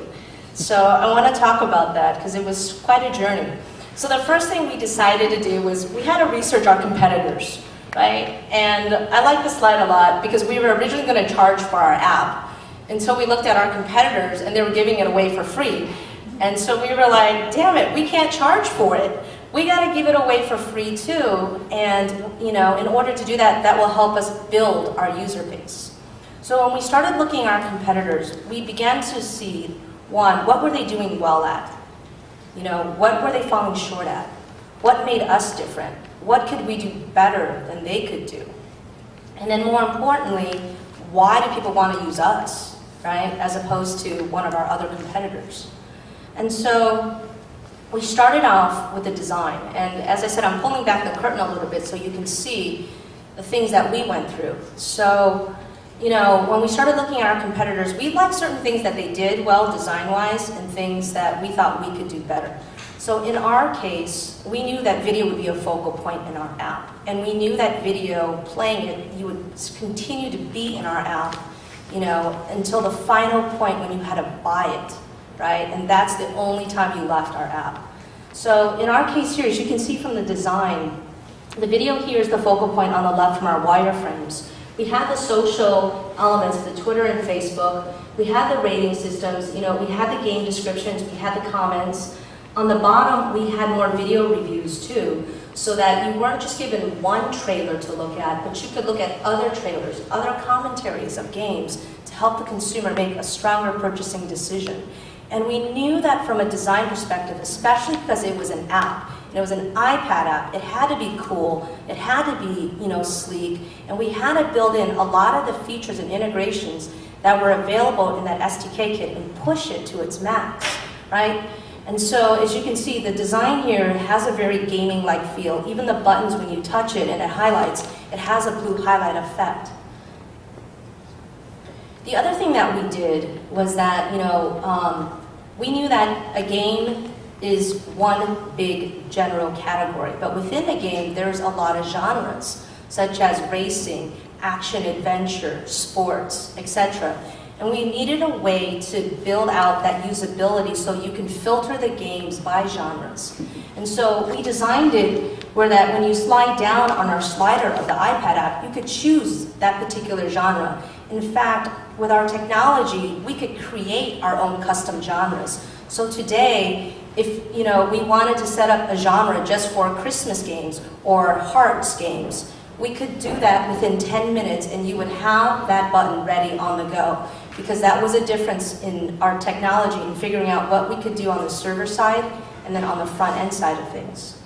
So I want to talk about that, because it was quite a journey. So the first thing we decided to do was we had to research our competitors, right? And I like this slide a lot, because we were originally going to charge for our app. And so we looked at our competitors, and they were giving it away for free. And so we were like, damn it, we can't charge for it. We got to give it away for free too, and in order to do that, that will help us build our user base. So when we started looking at our competitors, we began to see, one, what were they doing well at? What were they falling short at? What made us different? What could we do better than they could do? And then more importantly, why do people want to use us, right, as opposed to one of our other competitors? And so we started off with the design. And as I said, I'm pulling back the curtain a little bit so you can see the things that we went through. So, you know, when we started looking at our competitors, we liked certain things that they did well design-wise and things that we thought we could do better. So in our case, we knew that video would be a focal point in our app. And we knew that video, playing it, you would continue to be in our app, you know, until the final point when you had to buy it, right? And that's the only time you left our app. So in our case here, as you can see from the design, the video here is the focal point on the left from our wireframes. We had the social elements, the Twitter and Facebook. We had the rating systems, you know, we had the game descriptions, we had the comments. On the bottom, we had more video reviews too, so that you weren't just given one trailer to look at, but you could look at other trailers, other commentaries of games to help the consumer make a stronger purchasing decision. And we knew that from a design perspective, especially because it was an app, and it was an iPad app, it had to be cool, it had to be, you know, sleek, and we had to build in a lot of the features and integrations that were available in that SDK kit and push it to its max, right? And so, as you can see, the design here has a very gaming-like feel. Even the buttons, when you touch it and it highlights, it has a blue highlight effect. The other thing that we did was that, you know, we knew that a game is one big general category, but within the game, there's a lot of genres, such as racing, action, adventure, sports, etc. And we needed a way to build out that usability so you can filter the games by genres. And so we designed it where that when you slide down on our slider of the iPad app, you could choose that particular genre. In fact, with our technology, we could create our own custom genres. So today, if you know we wanted to set up a genre just for Christmas games or hearts games, we could do that within 10 minutes and you would have that button ready on the go. Because that was a difference in our technology in figuring out what we could do on the server side and then on the front end side of things.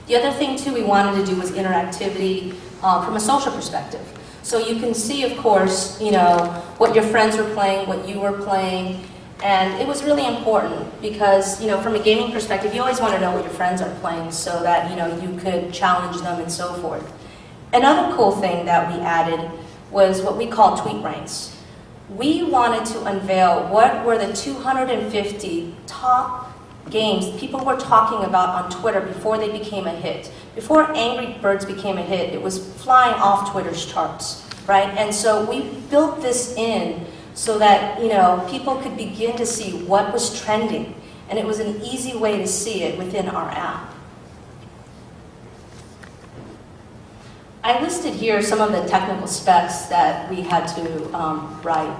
The other thing too we wanted to do was interactivity from a social perspective. So you can see, of course, you know, what your friends were playing, what you were playing, and it was really important because, you know, from a gaming perspective, you always want to know what your friends are playing so that, you know, you could challenge them and so forth. Another cool thing that we added was what we call tweet ranks. We wanted to unveil what were the 250 top games people were talking about on Twitter before they became a hit. Before Angry Birds became a hit, it was flying off Twitter's charts, right? And so we built this in so that, you know, people could begin to see what was trending. And it was an easy way to see it within our app. I listed here some of the technical specs that we had to write.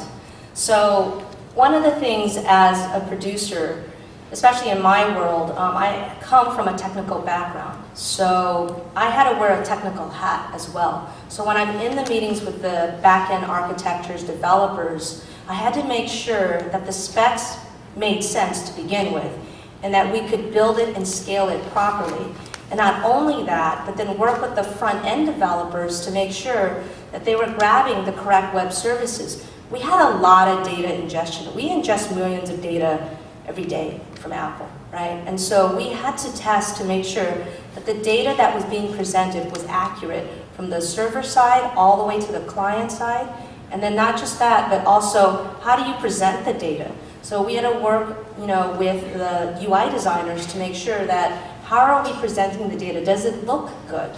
So one of the things as a producer, especially in my world, I come from a technical background. So I had to wear a technical hat as well. So when I'm in the meetings with the back-end architectures, developers, I had to make sure that the specs made sense to begin with and that we could build it and scale it properly. And not only that, but then work with the front-end developers to make sure that they were grabbing the correct web services. We had a lot of data ingestion. We ingest millions of data every day from Apple, right? And so we had to test to make sure that the data that was being presented was accurate from the server side all the way to the client side. And then not just that, but also how do you present the data? So we had to work, you know, with the UI designers to make sure that how are we presenting the data? Does it look good?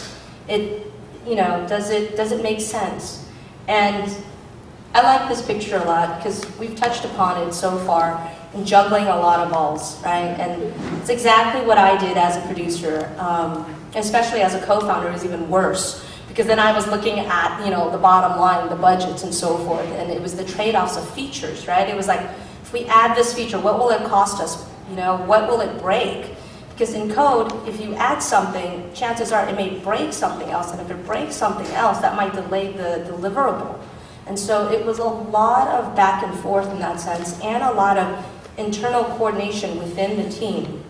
You know, does it make sense? And I like this picture a lot because we've touched upon it so far in juggling a lot of balls, right? And it's exactly what I did as a producer, especially as a co-founder. It was even worse because then I was looking at, you know, the bottom line, the budgets and so forth, and it was the trade-offs of features, right? It was like, if we add this feature, what will it cost us? You know, what will it break? Because in code, if you add something, chances are it may break something else, and if it breaks something else, that might delay the deliverable. And so it was a lot of back and forth in that sense, and a lot of internal coordination within the team.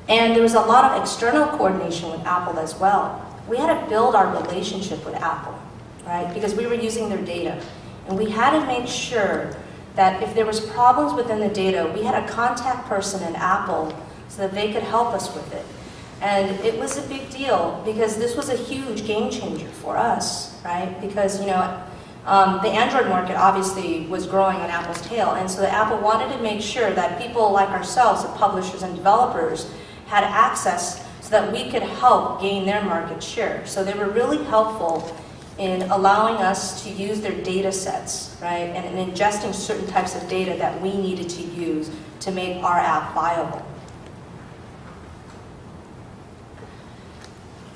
And there was a lot of external coordination with Apple as well. We had to build our relationship with Apple, right? Because we were using their data. And we had to make sure that if there was problems within the data, we had a contact person at Apple so that they could help us with it. And it was a big deal because this was a huge game changer for us, right? Because, you know, the Android market obviously was growing on Apple's tail, and so Apple wanted to make sure that people like ourselves, the publishers and developers, had access so that we could help gain their market share. So they were really helpful in allowing us to use their data sets, right? And in ingesting certain types of data that we needed to use to make our app viable.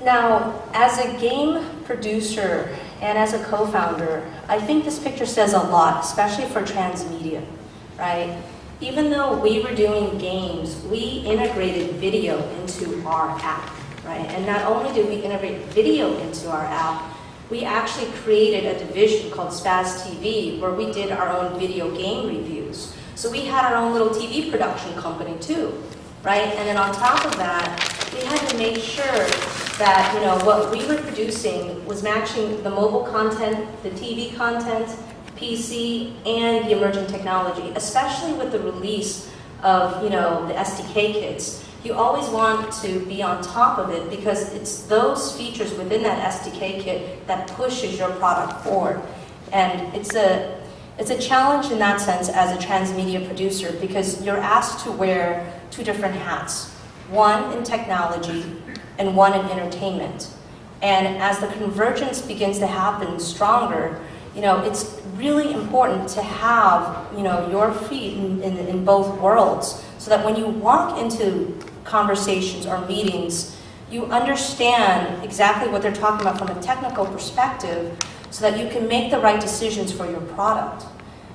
Now, as a game producer and as a co-founder, I think this picture says a lot, especially for Transmedia, right? Even though we were doing games, we integrated video into our app, right? And not only did we integrate video into our app, we actually created a division called Spaz TV where we did our own video game reviews. So we had our own little TV production company too, right? And then on top of that, we had to make sure that, you know, what we were producing was matching the mobile content, the TV content, PC, and the emerging technology, especially with the release of, you know, the SDK kits. You always want to be on top of it because it's those features within that SDK kit that pushes your product forward. And it's a challenge in that sense as a transmedia producer because you're asked to wear two different hats. One in technology and one in entertainment. And as the convergence begins to happen stronger, you know, it's really important to have, you know, your feet in both worlds so that when you walk into conversations or meetings, you understand exactly what they're talking about from a technical perspective so that you can make the right decisions for your product.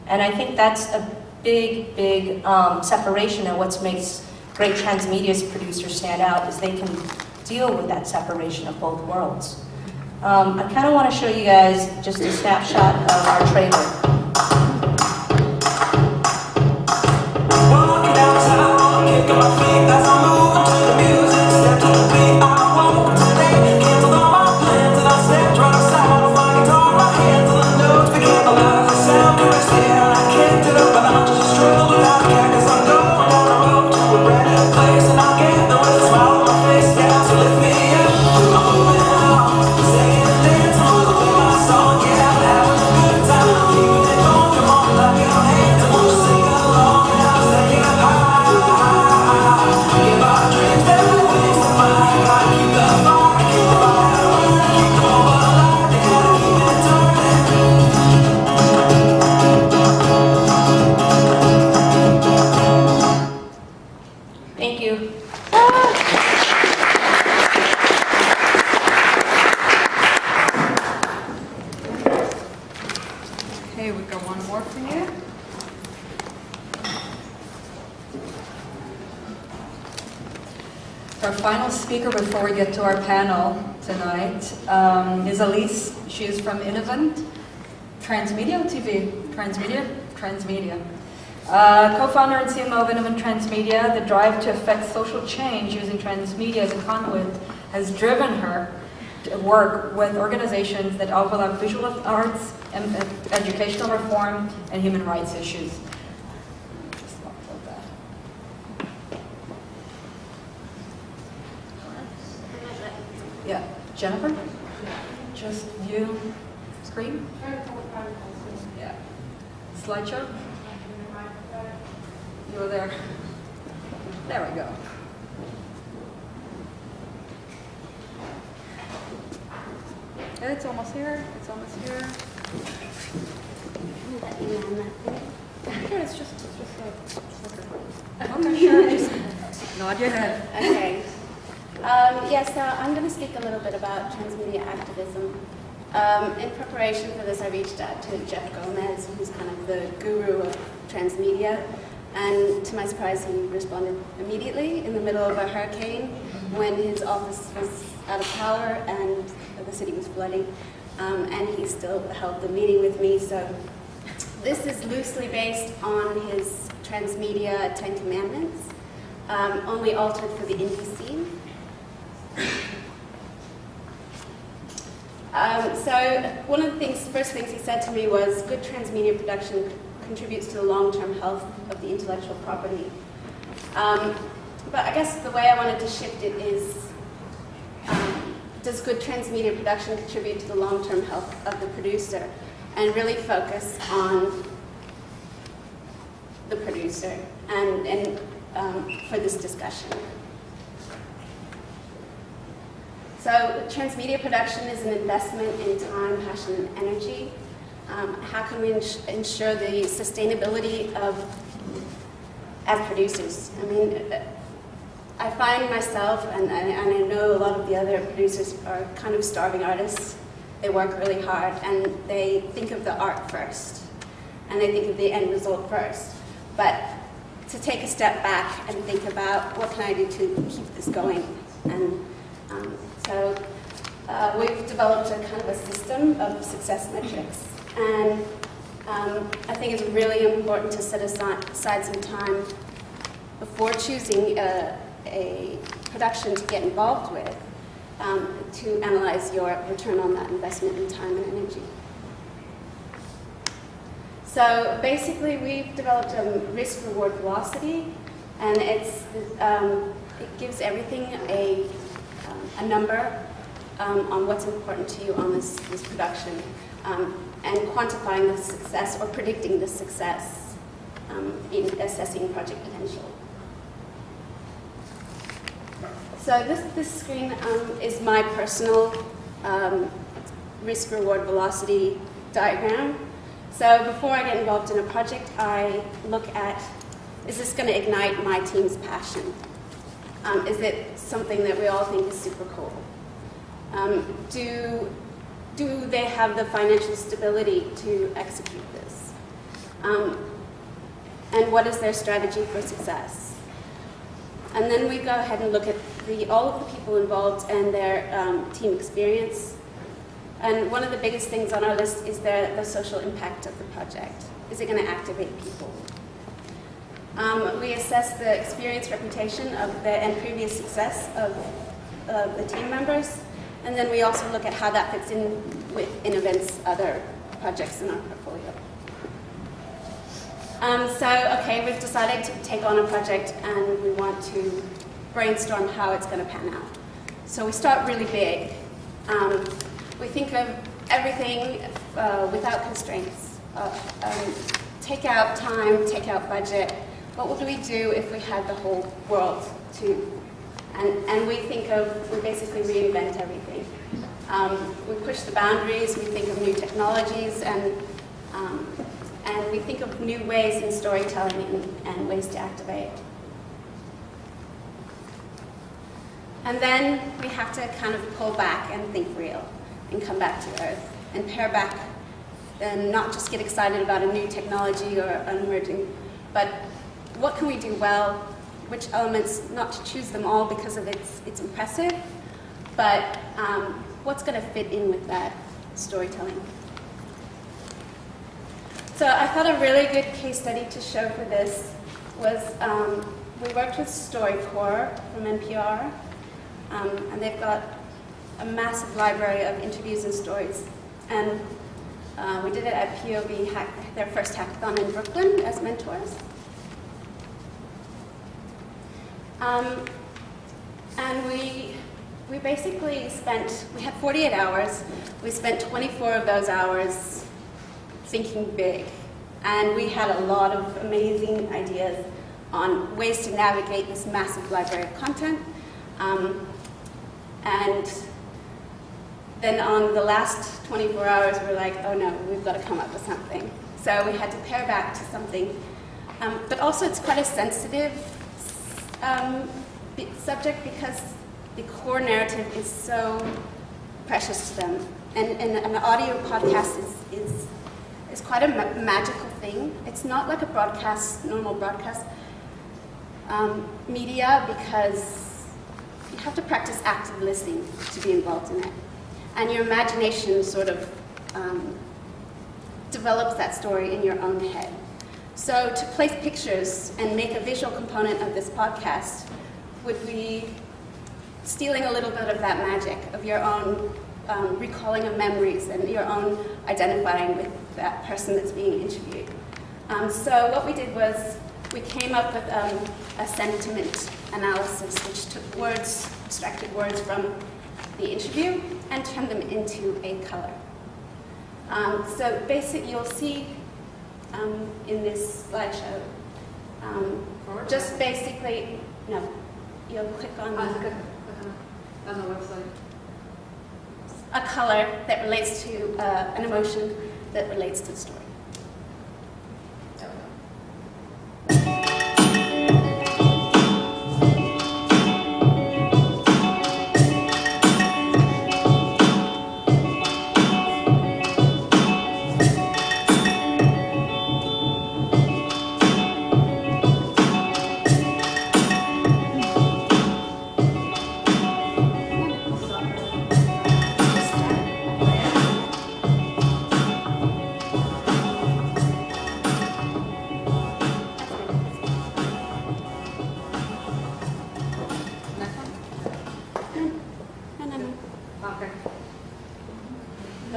And I think that's a big, big separation of what makes great transmedia's producers stand out is they can deal with that separation of both worlds. I kind of want to show you guys just a snapshot of our trailer. Walking outside, kicking my feet as I move to the music, step to the beat. I woke up today, canceled all my plans, and I stepped right outside with my guitar in my hands, and the notes became alive. The sound caressed the air, and I kicked it up, and I just struggled without a care, 'cause I'm going on the road to a brand new place, and I'll get there with a smile on my face. Yeah, so lift me up, I'm moving out, singing and dancing all the way my song. Yeah, I'm having a good time, keeping it going. Come on, clap your hands, and won't you sing along? And I'm saying high, give our dreams their wings to fly. Gotta keep the fire, keep the fire burning, keep the moment alive. They gotta keep it turning. Thank you. Okay, we've got one more for you. Our final speaker before we get to our panel tonight is Elise. She is from Innovant, Transmedia TV, Transmedia. Co-founder and CMO of Innovant Transmedia, the drive to affect social change using transmedia as a conduit has driven her to work with organizations that overlap visual arts, educational reform, and human rights issues. Just talk about that. Yeah, Jennifer? Just view screen? Yeah. Slideshow? You were there. There we go. And it's almost here. It's almost here. Here, it's just okay, sure. Just nod your head. Okay. So I'm going to speak a little bit about transmedia activism. In preparation for this, I reached out to Jeff Gomez, who's kind of the guru of transmedia. And to my surprise, he responded immediately in the middle of a hurricane when his office was out of power and the city was flooding. And he still held the meeting with me. So this is loosely based on his Transmedia 10 Commandments, only altered for the indie scene. So one of the first things he said to me was, good transmedia production contributes to the long-term health of the intellectual property. But I guess the way I wanted to shift it is, does good transmedia production contribute to the long-term health of the producer? And really focus on the producer and for this discussion. So transmedia production is an investment in time, passion, and energy. How can we ensure the sustainability as producers? I mean, I find myself, and I know a lot of the other producers are kind of starving artists. They work really hard, and they think of the art first, and they think of the end result first. But to take a step back and think about what can I do to keep this going, and so we've developed a kind of a system of success metrics, and I think it's really important to set aside some time before choosing a production to get involved with to analyze your return on that investment in time and energy. So basically, we've developed a risk-reward velocity, and it gives everything a number on what's important to you on this production, and quantifying the success or predicting the success in assessing project potential. So this screen is my personal risk-reward velocity diagram. So before I get involved in a project, I look at, is this going to ignite my team's passion? Is it something that we all think is super cool? Do they have the financial stability to execute this? And what is their strategy for success? And then we go ahead and look at all of the people involved and their team experience. And one of the biggest things on our list is the social impact of the project. Is it going to activate people? We assess the experience, reputation and previous success of the team members. And then we also look at how that fits in with Innovent's other projects in our portfolio. Okay, we've decided to take on a project and we want to brainstorm how it's going to pan out. So we start really big. We think of everything without constraints. Take out time, take out budget. What would we do if we had the whole world to? And we basically reinvent everything. We push the boundaries, we think of new technologies, and we think of new ways in storytelling and ways to activate. And then we have to kind of pull back and think real and come back to earth and pare back and not just get excited about a new technology or an emerging, but what can we do well, which elements, not to choose them all because of it's impressive, but what's going to fit in with that storytelling. So I thought a really good case study to show for this was we worked with StoryCorps from NPR, and they've got a massive library of interviews and stories. And we did it at POV, their first hackathon in Brooklyn as mentors. And we basically we had 48 hours. We spent 24 of those hours thinking big. And we had a lot of amazing ideas on ways to navigate this massive library of content. And then on the last 24 hours, we're like, oh no, we've got to come up with something. So we had to pare back to something. But also it's quite a sensitive subject because the core narrative is so precious to them. And an audio podcast is quite a magical thing. It's not like a normal broadcast media, because you have to practice active listening to be involved in it. And your imagination sort of develops that story in your own head. So to place pictures and make a visual component of this podcast would be stealing a little bit of that magic of your own recalling of memories and your own identifying with that person that's being interviewed. So what we did was we came up with a sentiment analysis, which took words, abstracted words from the interview, and turned them into a color. So basically, you'll see in this slideshow, just basically, no, you'll click on On the website. a color that relates to an emotion that relates to the story. Okay.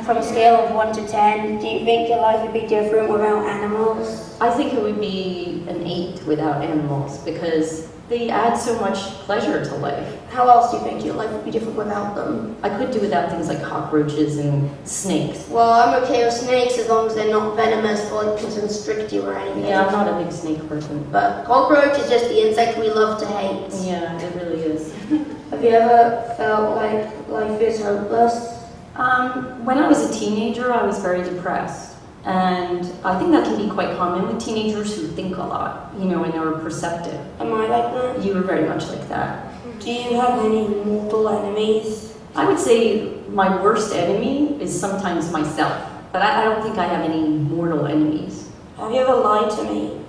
From a scale of 1 to 10, do you think your life would be different without animals? I think it would be an 8 without animals because they add so much pleasure to life. How else do you think your life would be different without them? I could do without things like cockroaches and snakes. Well, I'm okay with snakes as long as they're not venomous or like to constrict you or anything. Yeah, I'm not a big snake person. But cockroach is just the insect we love to hate. Yeah, it really is. Have you ever felt like life is hopeless? When I was a teenager, I was very depressed. And I think that can be quite common with teenagers who think a lot, you know, and are perceptive. Am I like that? You were very much like that. Do you have any mortal enemies? I would say my worst enemy is sometimes myself, but I don't think I have any mortal enemies. Have you ever lied to me?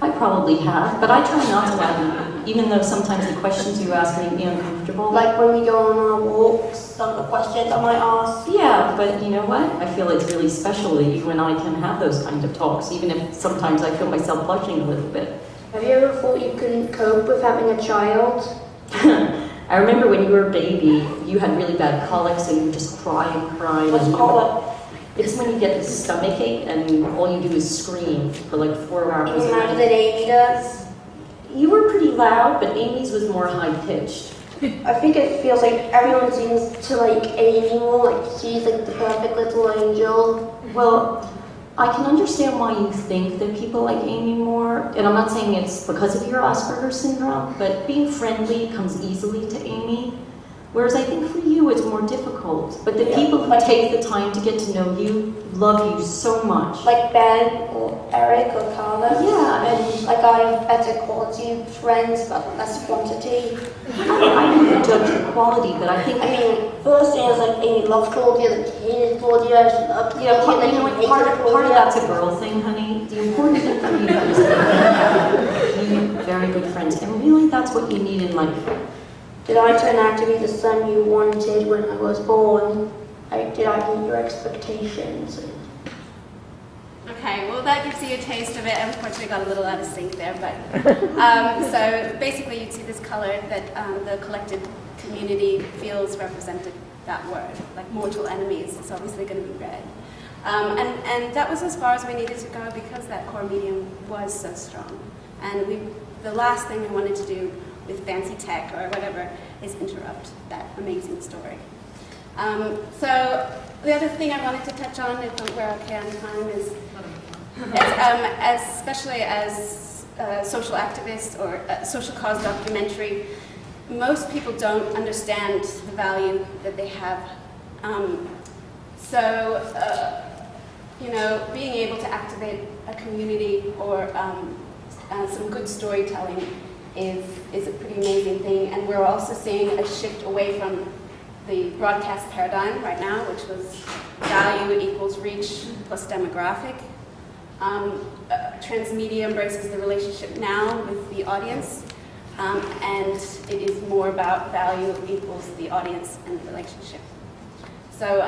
I probably have, but I try not to lie to you, even though sometimes the questions you ask make me uncomfortable. Like when we go on our walks, some of the questions I might ask. Yeah, but you know what? I feel it's really special that you and I can have those kind of talks, even if sometimes I feel myself blushing a little bit. Have you ever thought you couldn't cope with having a child? I remember when you were a baby, you had really bad colics and you would just cry and cry. What's and colic? It's when you get a stomach ache and all you do is scream for like 4 hours. Isn't that what Amy does? You were pretty loud, but Amy's was more high-pitched. I think it feels like everyone seems to like Amy more, like she's like the perfect little angel. Well, I can understand why you think that people like Amy more, and I'm not saying it's because of your Asperger's syndrome, but being friendly comes easily to Amy, whereas I think for you it's more difficult. But the people who take the time to get to know you love you so much. Like Ben or Eric or Carla. Yeah, and like I have better quality friends but less quantity. I don't judge the quality, but I think... I mean, first thing is like Amy loves Claudia, then hated Claudia, she loved Claudia, Yeah, then you know what, hated part of Claudia. that's a girl thing, honey. The important thing for you is that you need very good friends, and really that's what you need in life. Did I turn out to be the son you wanted when I was born? Did I meet your expectations? Okay, well that gives you a taste of it. Unfortunately, got a little out of sync there, but so basically, you'd see this color that the collective community feels represented that word, like mortal enemies. It's obviously going to be red, and that was as far as we needed to go because that core medium was so strong. And the last thing we wanted to do with fancy tech or whatever is interrupt that amazing story. So the other thing I wanted to touch on, if we're okay on time, is especially as social activists or social cause documentary, most people don't understand the value that they have. You know, being able to activate a community or some good storytelling is a pretty amazing thing, and we're also seeing a shift away from the broadcast paradigm right now, which was value equals reach plus demographic. Transmedia embraces the relationship now with the audience, and it is more about value equals the audience and the relationship. So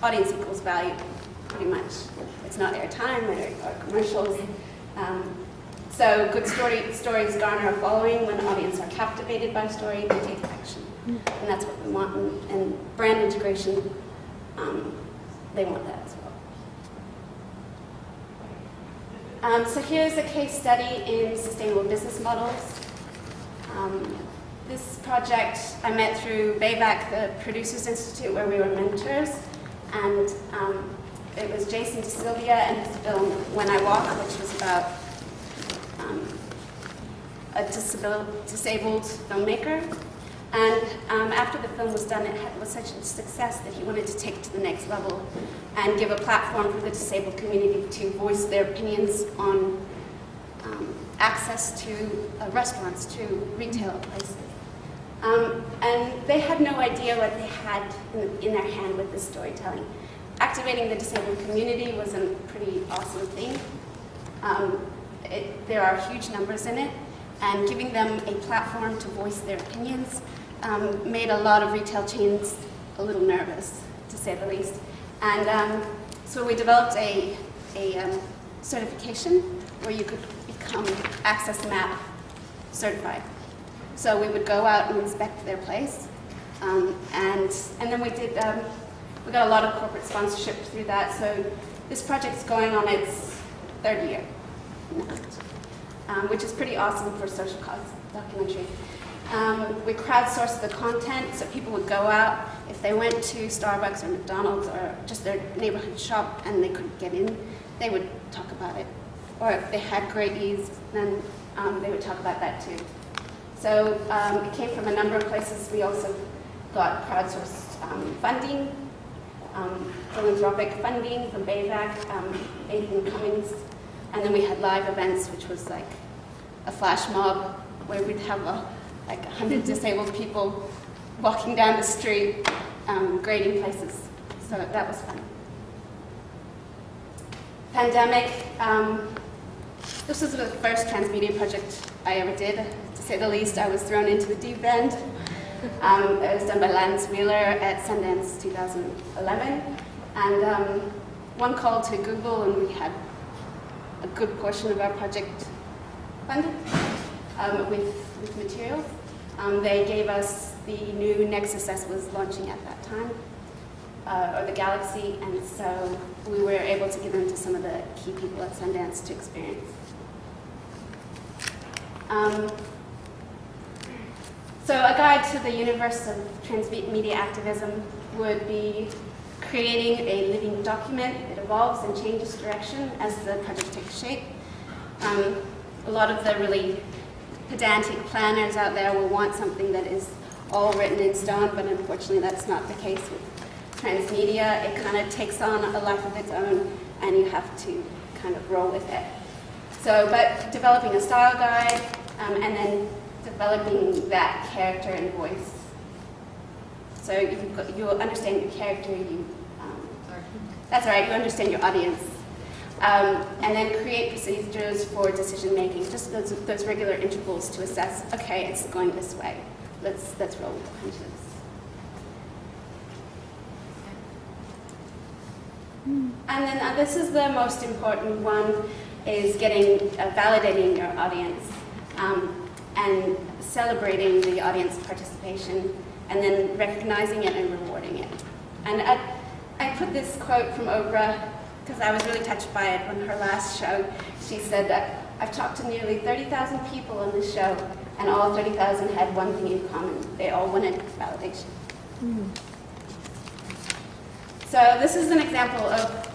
audience equals value, pretty much. It's not airtime or commercials. So good stories garner a following. When the audience are captivated by a story, they take action. And that's what we want. And brand integration, they want that as well. So here's a case study in sustainable business models. This project I met through BAVAC, the Producers Institute, where we were mentors, and it was Jason DeSilvia and his film When I Walk, which was about a disabled filmmaker. And after the film was done, it was such a success that he wanted to take it to the next level and give a platform for the disabled community to voice their opinions on access to restaurants, to retail places. And they had no idea what they had in their hand with this storytelling. Activating the disabled community was a pretty awesome thing. There are huge numbers in it, and giving them a platform to voice their opinions made a lot of retail chains a little nervous, to say the least. And so we developed a certification where you could become Access Map certified. So we would go out and inspect their place, and then we got a lot of corporate sponsorship through that. So this project's going on its third year, which is pretty awesome for social cause documentary. We crowdsourced the content, so people would go out. If they went to Starbucks or McDonald's or just their neighborhood shop and they couldn't get in, they would talk about it. Or if they had great ease, then they would talk about that too. So it came from a number of places. We also got crowdsourced funding, philanthropic funding from BAVAC, Nathan Cummings, and then we had live events, which was like a flash mob where we'd have like 100 disabled people walking down the street, grading places. So that was fun. Pandemic. This was the first transmedia project I ever did. To say the least, I was thrown into the deep end. It was done by Lance Wheeler at Sundance 2011. And one call to Google, and we had a good portion of our project funded with materials. They gave us the new Nexus S was launching at that time, or the Galaxy, and so we were able to give them to some of the key people at Sundance to experience. So a guide to the universe of transmedia activism would be creating a living document that evolves and changes direction as the project takes shape. A lot of the really pedantic planners out there will want something that is all written in stone, but unfortunately that's not the case with transmedia. It kind of takes on a life of its own, and you have to kind of roll with it. So, but developing a style guide, and then developing that character and voice. So you'll understand your character, that's all right, you understand your audience. And then create procedures for decision making, just those regular intervals to assess, okay, it's going this way. Let's roll with the punches. And then this is the most important one, is validating your audience and celebrating the audience participation, and then recognizing it and rewarding it. And I put this quote from Oprah because I was really touched by it on her last show. She said that I've talked to nearly 30,000 people on this show, and all 30,000 had one thing in common. They all wanted validation. So this is an example of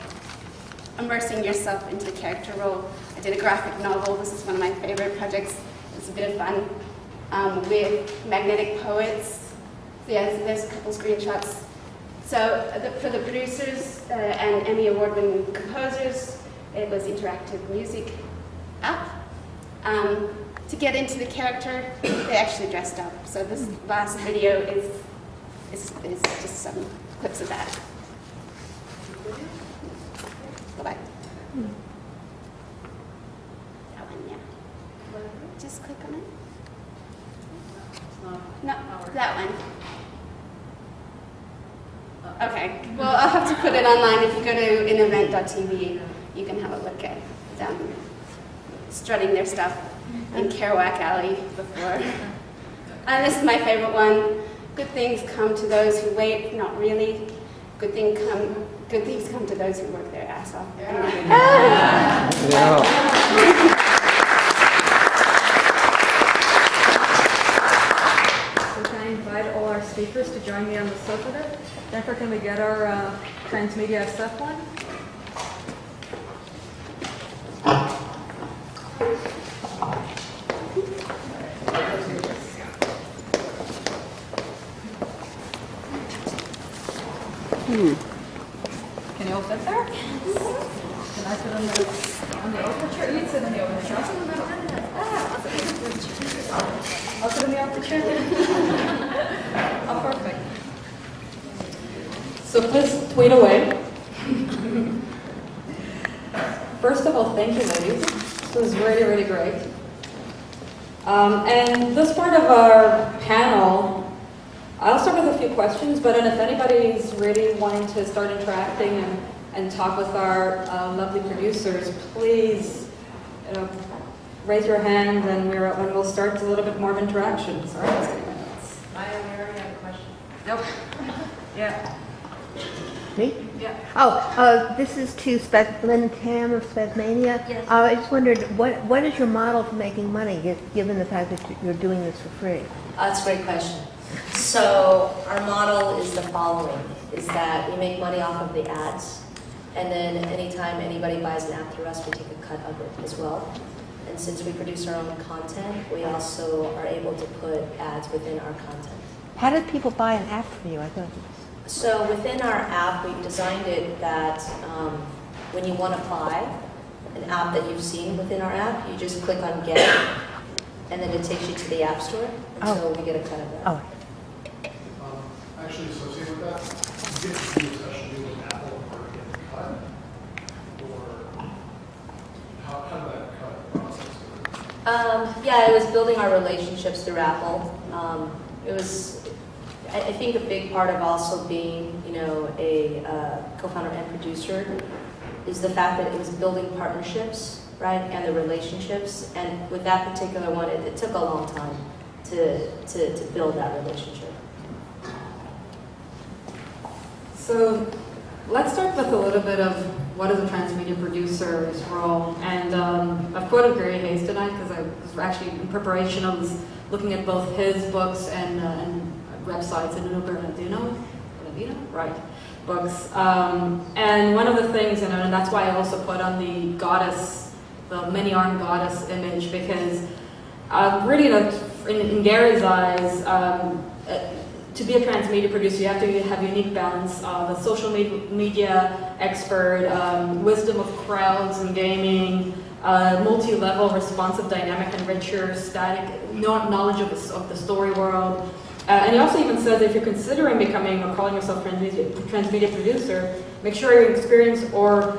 immersing yourself into the character role. I did a graphic novel. This is one of my favorite projects. It's a bit of fun with magnetic poets. So yeah, there's a couple screenshots. So for the producers and Emmy Award-winning composers, it was interactive music app. To get into the character, they actually dressed up. So this last video is just some clips of that. Bye-bye. That one, yeah. Just click on it. No, that one. Okay, well, I'll have to put it online. If you go to inevent.tv, you can have a look at them strutting their stuff in Kerouac Alley before. And this is my favorite one. Good things come to those who wait, not really. Good things come good things come to those who work their ass off. So can I invite all our speakers to join me on the sofa there? Jennifer, can we get our Transmedia SF one? Can you all sit there? Can I sit on the open chair? You'd sit in the open chair. I'll sit in the middle. I'll sit in the open chair. Oh, perfect. So please tweet away. First of all, thank you, ladies. This was really, really great. And this part of our panel, I'll start with a few questions, but then if anybody's really wanting to start interacting and talk with our lovely producers, please raise your hand and we'll start a little bit more of interactions. All right? I already have a question. Nope. Yeah. Me? Yeah. Oh, this is to Lynn Tam of Transmedia. Yes. I just wondered, what is your model for making money, given the fact that you're doing this for free? That's a great question. So our model is the following, is that we make money off of the ads, and then anytime anybody buys an app through us, we take a cut of it as well. And since we produce our own content, we also are able to put ads within our content. How did people buy an app from you? I thought. So within our app, we've designed it that when you want to buy an app that you've seen within our app, you just click on Get, and then it takes you to the App Store, and so we get a cut of that. Oh. Actually associated with that, you get to do a special deal with Apple or get the cut? Or how did that cut process go? Yeah, it was building our relationships through Apple. It was, I think, a big part of also being, a co-founder and producer is the fact that it was building partnerships, right, and the relationships. And with that particular one, it took a long time to build that relationship. So let's start with a little bit of what is a transmedia producer's role. And I've quoted Gary Hayes tonight because I was actually in preparation. I was looking at both his books and websites and Bernardino, right, books. And one of the things, and that's why I also put on the goddess, the many-armed goddess image, because really, in Gary's eyes, to be a transmedia producer, you have to have a unique balance of a social media expert, wisdom of crowds and gaming, multi-level, responsive, dynamic, and richer, static knowledge of the story world. And he also even says if you're considering becoming or calling yourself transmedia producer, make sure you're experienced or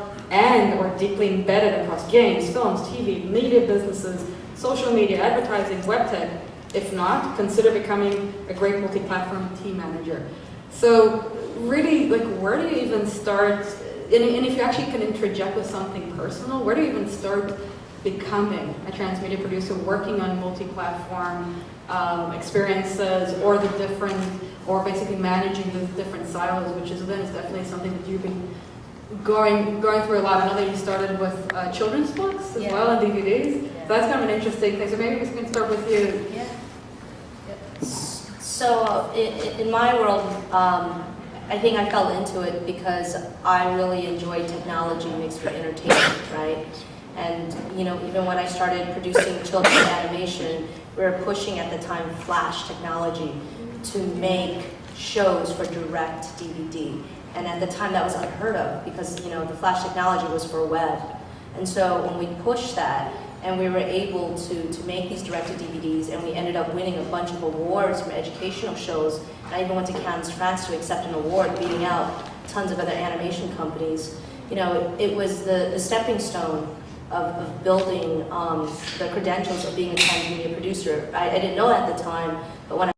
deeply embedded across games, films, TV, media businesses, social media, advertising, web tech. If not, consider becoming a great multi-platform team manager. So really, where do you even start? And if you actually can interject with something personal, where do you even start becoming a transmedia producer, working on multi-platform experiences, or basically managing the different silos, which is definitely something that you've been going through a lot. I know that you started with children's books as well and DVDs. So that's kind of an interesting thing. So maybe we can start with you. Yeah. So in my world, I think I fell into it because I really enjoy technology mixed with entertainment, right? And even when I started producing children's animation, we were pushing at the time Flash technology to make shows for direct DVD. And at the time that was unheard of because the Flash technology was for web. And so when we pushed that, and we were able to make these direct-to-DVDs, and we ended up winning a bunch of awards from educational shows. And I even went to Cannes, France to accept an award, beating out tons of other animation companies. It was the stepping stone of building the credentials of being a transmedia producer. I didn't know at the time, but when